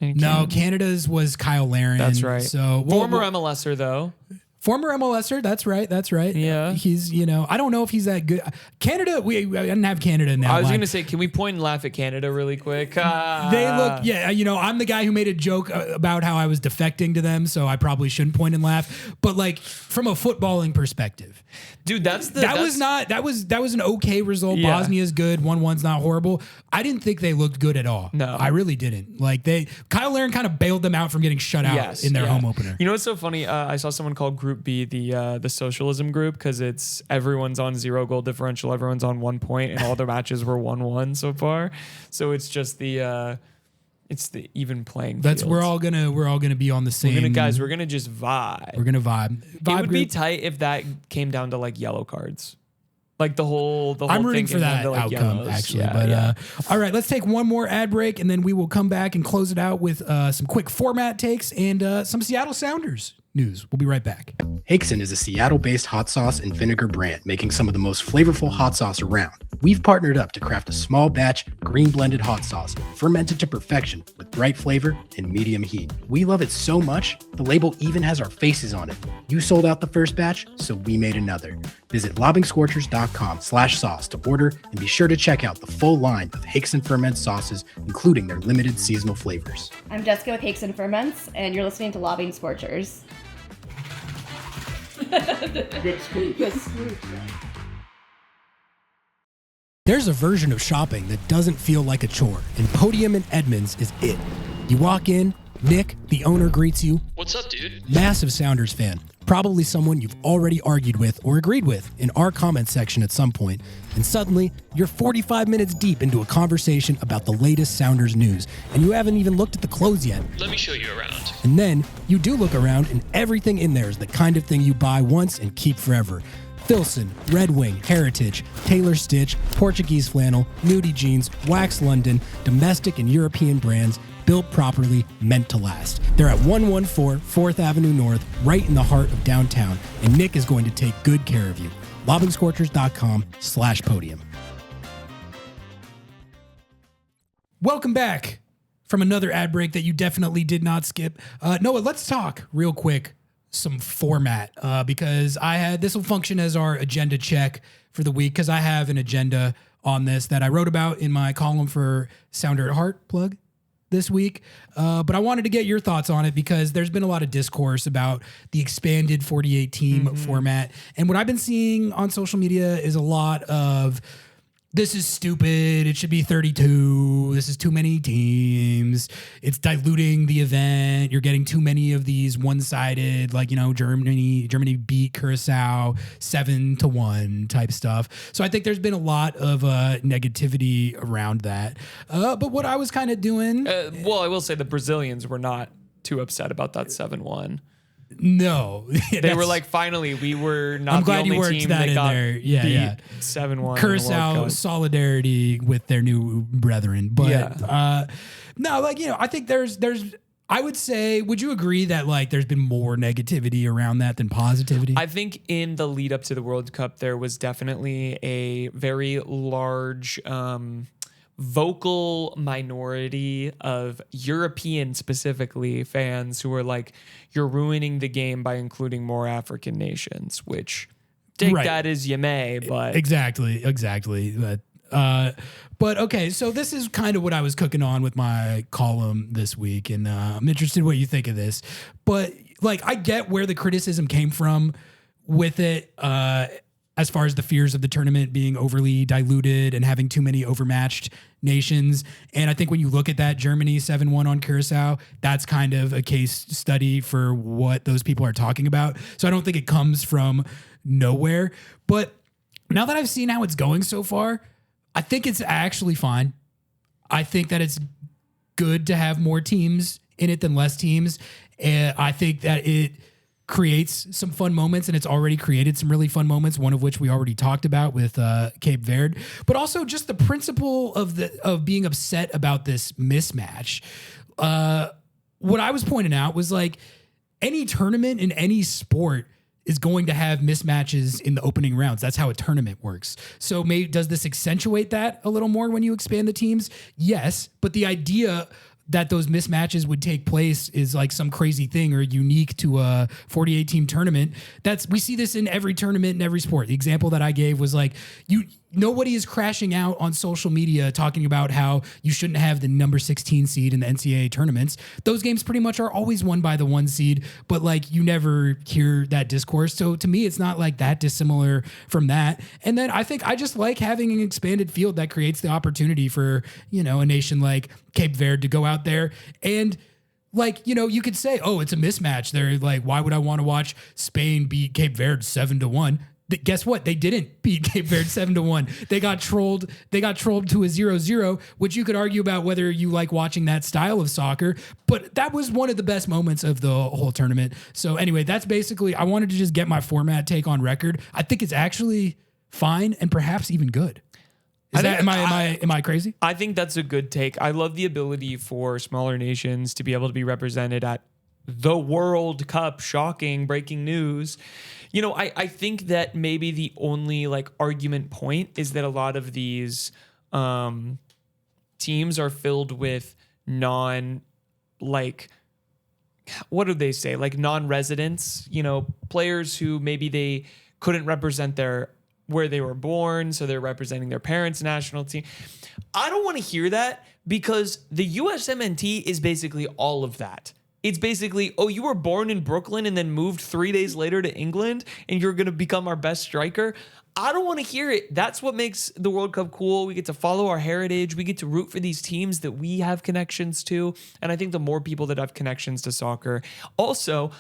Speaker 1: No, Canada's was Kyle Larin.
Speaker 2: That's right.
Speaker 1: So
Speaker 2: former MLSer though.
Speaker 1: Former MLSer, that's right.
Speaker 2: Yeah.
Speaker 1: He's, I don't know if he's that good. Canada, I didn't have Canada now.
Speaker 2: I was going to say, can we point and laugh at Canada really quick?
Speaker 1: They look, I'm the guy who made a joke about how I was defecting to them, so I probably shouldn't point and laugh. But like from a footballing perspective, dude, that was an okay result. Yeah. Bosnia's good. 1-1's not horrible. I didn't think they looked good at all.
Speaker 2: No,
Speaker 1: I really didn't. Like Kyle Larin kind of bailed them out from getting shut out in their home opener.
Speaker 2: You know what's so funny? I saw someone call Group B the socialism group because it's everyone's on 0 goal differential, everyone's on 1 point, and all their matches were 1-1 so far. So it's just the even playing.
Speaker 1: That's
Speaker 2: fields.
Speaker 1: we're all gonna be on the same.
Speaker 2: We're gonna just vibe.
Speaker 1: We're gonna vibe.
Speaker 2: It would be tight if that came down to like yellow cards. Like the whole
Speaker 1: I'm rooting
Speaker 2: thing
Speaker 1: for that
Speaker 2: like
Speaker 1: outcome,
Speaker 2: yellows.
Speaker 1: actually. All right, let's take one more ad break, and then we will come back and close it out with some quick format takes and some Seattle Sounders news. We'll be right back.
Speaker 4: Hakeson is a Seattle-based hot sauce and vinegar brand making some of the most flavorful hot sauce around. We've partnered up to craft a small batch, green blended hot sauce, fermented to perfection with bright flavor and medium heat. We love it so much, the label even has our faces on it. You sold out the first batch, so we made another. Visit lobbingscorchers.com/sauce to order and be sure to check out the full line of Hakeson Ferment sauces, including their limited seasonal flavors.
Speaker 5: I'm Jessica with Hakeson Ferments, and you're listening to Lobbing Scorchers.
Speaker 6: Good speech.
Speaker 1: There's a version of shopping that doesn't feel like a chore, and Podium in Edmonds is it. You walk in, Nick, the owner, greets you.
Speaker 7: What's up, dude?
Speaker 1: Massive Sounders fan. Probably someone you've already argued with or agreed with in our comment section at some point, and suddenly you're 45 minutes deep into a conversation about the latest Sounders news, and you haven't even looked at the clothes yet.
Speaker 7: Let me show you around.
Speaker 1: And then you do look around, and everything in there is the kind of thing you buy once and keep forever. Filson, Red Wing, Heritage, Taylor Stitch, Portuguese flannel, nudie jeans, Wax London, domestic and European brands, built properly, meant to last. They're at 114 4th Avenue North, right in the heart of downtown, and Nick is going to take good care of you. LobbingScorchers.com/podium. Welcome back from another ad break that you definitely did not skip. Noah, let's talk real quick some format because this will function as our agenda check for the week because I have an agenda on this that I wrote about in my column for Sounder at Heart plug this week. But I wanted to get your thoughts on it because there's been a lot of discourse about the expanded 48 team format. And what I've been seeing on social media is a lot of this is stupid. It should be 32. This is too many teams. It's diluting the event. You're getting too many of these one-sided, like, Germany beat Curacao 7-1 type stuff. So I think there's been a lot of negativity around that. But what I was kind of doing.
Speaker 2: I will say the Brazilians were not too upset about that 7-1.
Speaker 1: No,
Speaker 2: they were like, finally, we were not the only team that got beat 7-1.
Speaker 1: Curacao solidarity with their new brethren, but no, I think there's. I would say, would you agree that there's been more negativity around that than positivity?
Speaker 2: I think in the lead up to the World Cup, there was definitely a very large. Vocal minority of European specifically fans who were like, you're ruining the game by including more African nations, which that as you may, but
Speaker 1: exactly. But okay, so this is kind of what I was cooking on with my column this week, and I'm interested in what you think of this. But I get where the criticism came from with it. As far as the fears of the tournament being overly diluted and having too many overmatched nations. And I think when you look at that Germany 7-1 on Curacao, that's kind of a case study for what those people are talking about. So I don't think it comes from nowhere. But now that I've seen how it's going so far, I think it's actually fine. I think that it's good to have more teams in it than less teams. And I think that it creates some fun moments, and it's already created some really fun moments, one of which we already talked about with Cape Verde, but also just the principle of being upset about this mismatch. What I was pointing out was any tournament in any sport is going to have mismatches in the opening rounds. That's how a tournament works. So does this accentuate that a little more when you expand the teams? Yes, but the idea that those mismatches would take place is like some crazy thing or unique to a 48 team tournament. We see this in every tournament in every sport. The example that I gave was like, nobody is crashing out on social media talking about how you shouldn't have the number 16 seed in the NCAA tournaments. Those games pretty much are always won by the 1 seed, but like you never hear that discourse. So to me, it's not like that dissimilar from that. And then I think I just like having an expanded field that creates the opportunity for, a nation like Cape Verde to go out there and like, you could say, oh, it's a mismatch. They're like, why would I want to watch Spain beat Cape Verde 7-1? Guess what? They didn't beat Cape Verde 7-1. They got trolled. They got trolled to a 0-0, which you could argue about whether you like watching that style of soccer. But that was one of the best moments of the whole tournament. So anyway, that's basically, I wanted to just get my format take on record. I think it's actually fine and perhaps even good. Am I crazy? I
Speaker 2: think that's a good take. I love the ability for smaller nations to be able to be represented at the World Cup. Shocking, breaking news. I think that maybe the only like argument point is that a lot of these teams are filled with non-residents, players who maybe they couldn't represent where they were born, so they're representing their parents' national team. I don't want to hear that because the USMNT is basically all of that. It's basically, oh, you were born in Brooklyn and then moved 3 days later to England and you're going to become our best striker. I don't want to hear it. That's what makes the World Cup cool. We get to follow our heritage. We get to root for these teams that we have connections to. And I think the more people that have connections to soccer, also,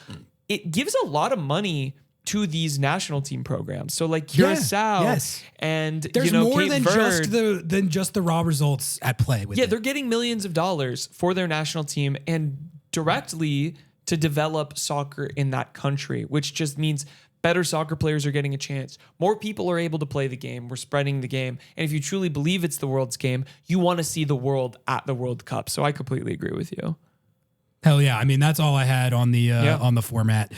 Speaker 2: it gives a lot of money to these national team programs. So like Curacao and
Speaker 1: there's more
Speaker 2: Cape
Speaker 1: than
Speaker 2: Verde,
Speaker 1: just the raw results at play with
Speaker 2: they're getting millions of dollars for their national team and directly to develop soccer in that country, which just means better soccer players are getting a chance. More people are able to play the game. We're spreading the game. And if you truly believe it's the world's game, you want to see the world at the World Cup. So I completely agree with you.
Speaker 1: Hell yeah. I mean, that's all I had on the format.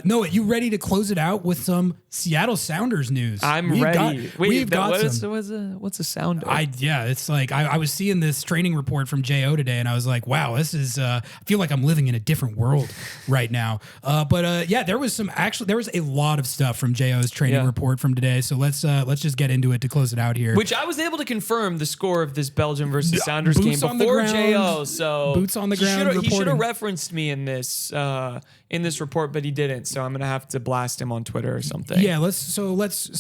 Speaker 1: Noah, you ready to close it out with some Seattle Sounders news?
Speaker 2: I'm ready. What's a Sounder?
Speaker 1: It's like I was seeing this training report from JO today and I was like, wow, this is I feel like I'm living in a different world right now. There was a lot of stuff from JO's training report from today. So let's just get into it to close it out here.
Speaker 2: Which I was able to confirm the score of this Belgium versus Sounders game before JO. So
Speaker 1: boots on the ground.
Speaker 2: He should have referenced me in this report, but he didn't. So I'm gonna have to blast him on Twitter or something.
Speaker 1: Yeah, let's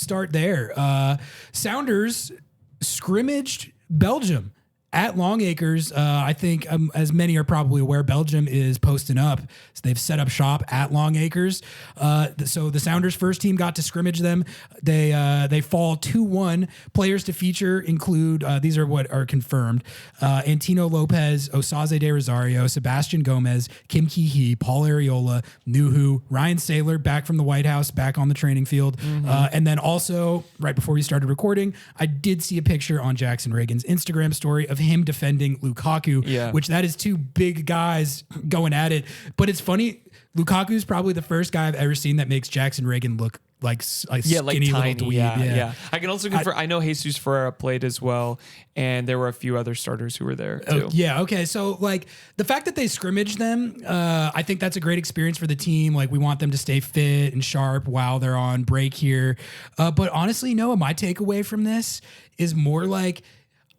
Speaker 1: start there. Sounders scrimmaged Belgium at Longacres. I think, as many are probably aware, Belgium is posting up. So they've set up shop at Longacres. So the Sounders first team got to scrimmage them. They fall 2-1. Players to feature include, these are what are confirmed, Antino Lopez, Osaze de Rosario, Sebastian Gomez, Kim Ki-hee, Paul Areola, Nuhu, Ryan Saylor, back from the White House, back on the training field. And then also, right before we started recording, I did see a picture on Jackson Reagan's Instagram story of him defending Lukaku, which that is two big guys going at it. But it's funny, Lukaku is probably the first guy I've ever seen that makes Jackson Reagan look like skinny
Speaker 2: tiny,
Speaker 1: little dweeb.
Speaker 2: I can also confirm, I know Jesus Ferreira played as well, and there were a few other starters who were there too.
Speaker 1: Okay. So like the fact that they scrimmaged them, I think that's a great experience for the team. Like we want them to stay fit and sharp while they're on break here. But honestly, Noah, my takeaway from this is more like,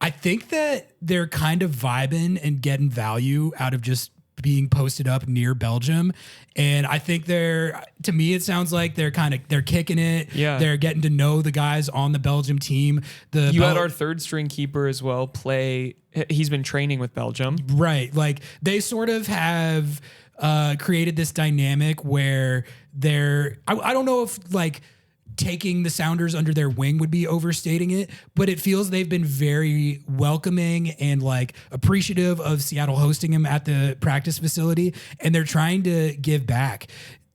Speaker 1: I think that they're kind of vibing and getting value out of just being posted up near Belgium. And I think to me, it sounds like they're kicking it.
Speaker 2: Yeah.
Speaker 1: They're getting to know the guys on the Belgium team.
Speaker 2: You had our third string keeper as well play. He's been training with Belgium.
Speaker 1: Right. Like they sort of have created this dynamic where I don't know if like taking the Sounders under their wing would be overstating it, but it feels they've been very welcoming and like appreciative of Seattle hosting him at the practice facility. And they're trying to give back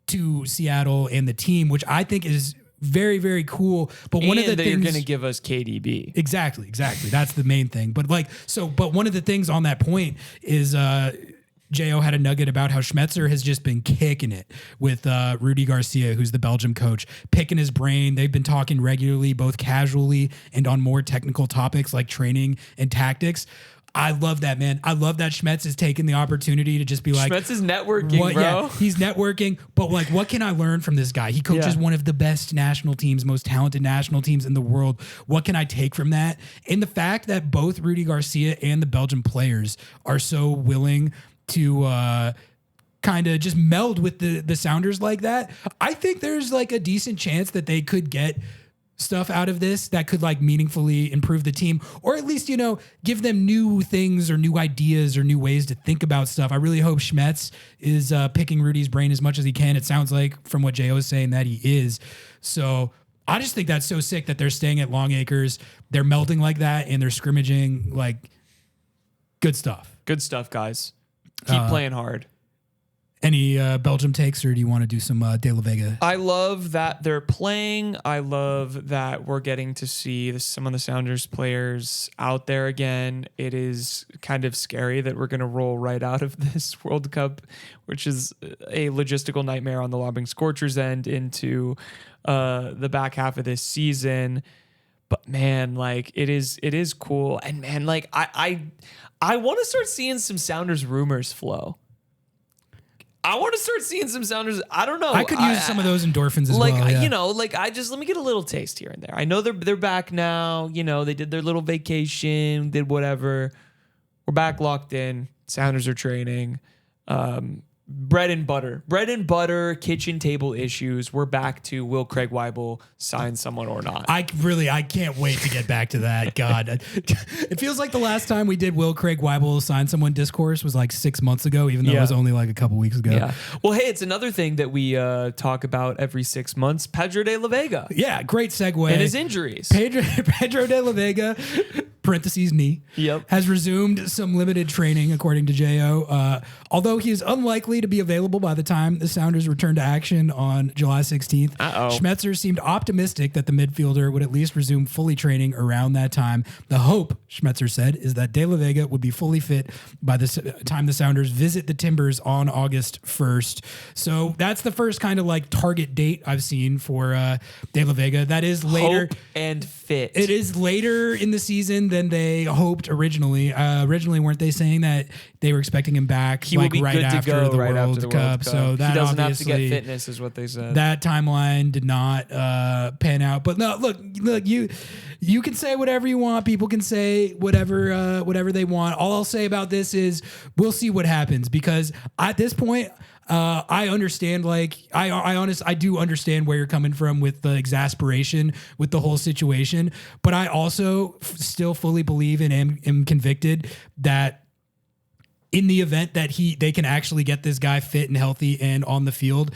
Speaker 1: to Seattle and the team, which I think is very, very cool. But one of the things
Speaker 2: they're going to give us KDB.
Speaker 1: Exactly. That's the main thing. But one of the things on that point is, Jo had a nugget about how Schmetzer has just been kicking it with Rudy Garcia, who's the Belgium coach, picking his brain. They've been talking regularly, both casually and on more technical topics like training and tactics. I love that, man. I love that Schmetz is taking the opportunity to just be like,
Speaker 2: Schmetz is networking, bro.
Speaker 1: Yeah, he's networking, but like, what can I learn from this guy? He coaches one of the best national teams, most talented national teams in the world. What can I take from that? And the fact that both Rudy Garcia and the Belgian players are so willing to kind of just meld with the Sounders like that, I think there's like a decent chance that they could get stuff out of this that could like meaningfully improve the team, or at least, give them new things or new ideas or new ways to think about stuff. I really hope Schmetz is picking Rudy's brain as much as he can. It sounds like from what Jo is saying that he is. So I just think that's so sick that they're staying at Longacres. They're melding like that and they're scrimmaging. Like, good stuff.
Speaker 2: Good stuff, guys. Keep playing hard.
Speaker 1: Any Belgium takes, or do you want to do some De La Vega?
Speaker 2: I love that they're playing. I love that we're getting to see some of the Sounders players out there again. It is kind of scary that we're going to roll right out of this World Cup, which is a logistical nightmare on the Lobbing Scorchers end, into the back half of this season. But man, like it is cool. And man, like I want to start seeing some Sounders rumors flow. I want to start seeing some Sounders. I don't know.
Speaker 1: I could use some of those endorphins as
Speaker 2: well.
Speaker 1: Yeah.
Speaker 2: Let me get a little taste here and there. I know they're back now. They did their little vacation, did whatever. We're back locked in. Sounders are training. Bread and butter, kitchen table issues. We're back to will Craig Weibel sign someone or not?
Speaker 1: I can't wait to get back to that. God, it feels like the last time we did will Craig Weibel sign someone discourse was like 6 months ago, even though it was only like a couple weeks ago.
Speaker 2: Yeah. Well, hey, it's another thing that we talk about every 6 months. Pedro de la Vega.
Speaker 1: Yeah, great segue.
Speaker 2: And his injuries.
Speaker 1: Pedro de la Vega, parentheses knee, has resumed some limited training, according to Jo. Although he is unlikely to be available by the time the Sounders return to action on July 16th. Schmetzer seemed optimistic that the midfielder would at least resume fully training around that time. The hope, Schmetzer said, is that De La Vega would be fully fit by the time the Sounders visit the Timbers on August 1st. So that's the first kind of like target date I've seen for De La Vega. That is later.
Speaker 2: Hope and fit.
Speaker 1: It is later in the season than they hoped originally. Originally, weren't they saying that they were expecting him back right after the World Cup? So that
Speaker 2: he doesn't have to get fitness, is what they said.
Speaker 1: That timeline did not pan out. But no, look, you can say whatever you want. People can say whatever they want. All I'll say about this is we'll see what happens, because at this point, I understand, I do understand where you're coming from with the exasperation with the whole situation, but I also still fully believe and am convicted that in the event that they can actually get this guy fit and healthy and on the field,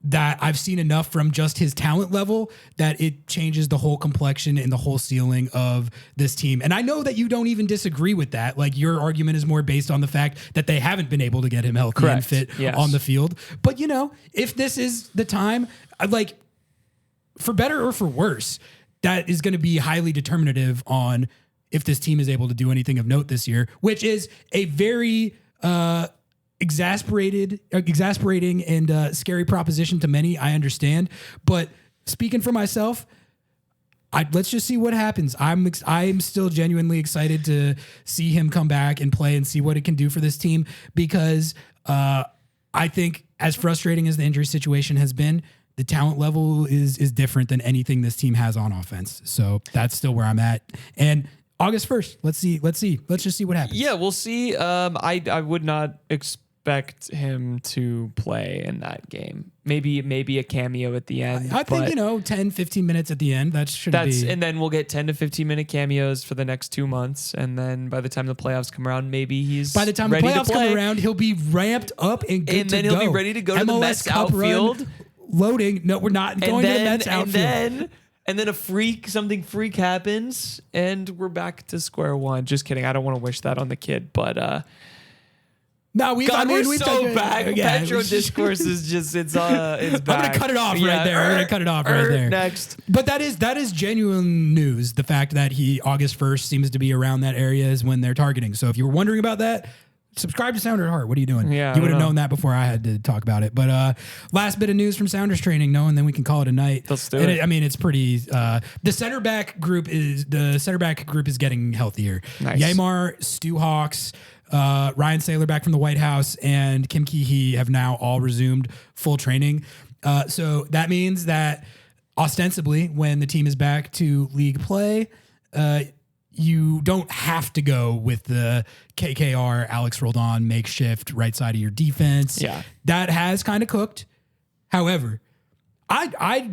Speaker 1: that I've seen enough from just his talent level that it changes the whole complexion and the whole ceiling of this team. And I know that you don't even disagree with that. Like, your argument is more based on the fact that they haven't been able to get him healthy and fit on the field. But, if this is the time, like, for better or for worse, that is going to be highly determinative on if this team is able to do anything of note this year, which is a very exasperating and scary proposition to many. I understand, but speaking for myself, let's just see what happens. I'm still genuinely excited to see him come back and play and see what it can do for this team, because I think, as frustrating as the injury situation has been, the talent level is different than anything this team has on offense. So that's still where I'm at. And August 1st, let's see. Let's just see what happens.
Speaker 2: Yeah, we'll see. I would not expect him to play in that game. Maybe a cameo at the end.
Speaker 1: I think 10, 15 minutes at the end. And
Speaker 2: then we'll get 10 to 15 minute cameos for the next 2 months, and then by the time the playoffs come around, maybe he's
Speaker 1: by the time
Speaker 2: ready
Speaker 1: the playoffs
Speaker 2: to play.
Speaker 1: come around, he'll be ramped up and good to go.
Speaker 2: And then he'll be ready to go to the Mets outfield.
Speaker 1: Loading. No, we're not going to the Mets outfield.
Speaker 2: And then something freak happens, and we're back to square one. Just kidding. I don't want to wish that on the kid, but
Speaker 1: no, we're
Speaker 2: so back.
Speaker 1: Yeah,
Speaker 2: Petro discourse is just it's back.
Speaker 1: I'm gonna cut it off right there.
Speaker 2: Next.
Speaker 1: But that is genuine news. The fact that August 1st seems to be around that area is when they're targeting. So if you were wondering about that, subscribe to Sounder Heart. What are you doing?
Speaker 2: Yeah,
Speaker 1: you would have
Speaker 2: I know.
Speaker 1: known that before I had to talk about it. But last bit of news from Sounders training, and then we can call it a night.
Speaker 2: Let's do it.
Speaker 1: I mean, it's pretty. The center back group is getting healthier.
Speaker 2: Nice.
Speaker 1: Yamar, Stu Hawks, Ryan Saylor back from the White House, and Kim Ki-hee have now all resumed full training. So that means that ostensibly, when the team is back to league play, you don't have to go with the KKR Alex Roldan makeshift right side of your defense.
Speaker 2: Yeah.
Speaker 1: That has kind of cooked. However, I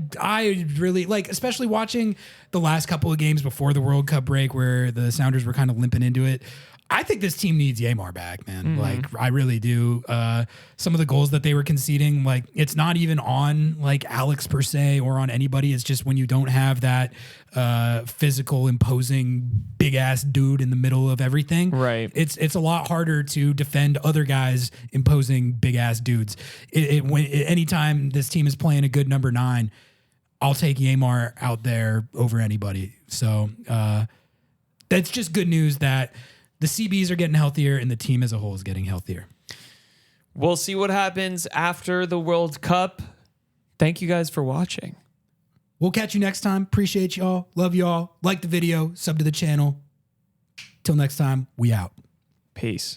Speaker 1: really like, especially watching the last couple of games before the World Cup break where the Sounders were kind of limping into it. I think this team needs Yamar back, man. Like, I really do. Some of the goals that they were conceding, like, it's not even on like Alex per se or on anybody. It's just when you don't have that physical, imposing, big ass dude in the middle of everything.
Speaker 2: Right.
Speaker 1: It's a lot harder to defend other guys imposing big ass dudes. Anytime this team is playing a good number 9, I'll take Yamar out there over anybody. So that's just good news that the CBs are getting healthier and the team as a whole is getting healthier.
Speaker 2: We'll see what happens after the World Cup. Thank you guys for watching.
Speaker 1: We'll catch you next time. Appreciate y'all. Love y'all. Like the video. Sub to the channel. Till next time, we out.
Speaker 2: Peace.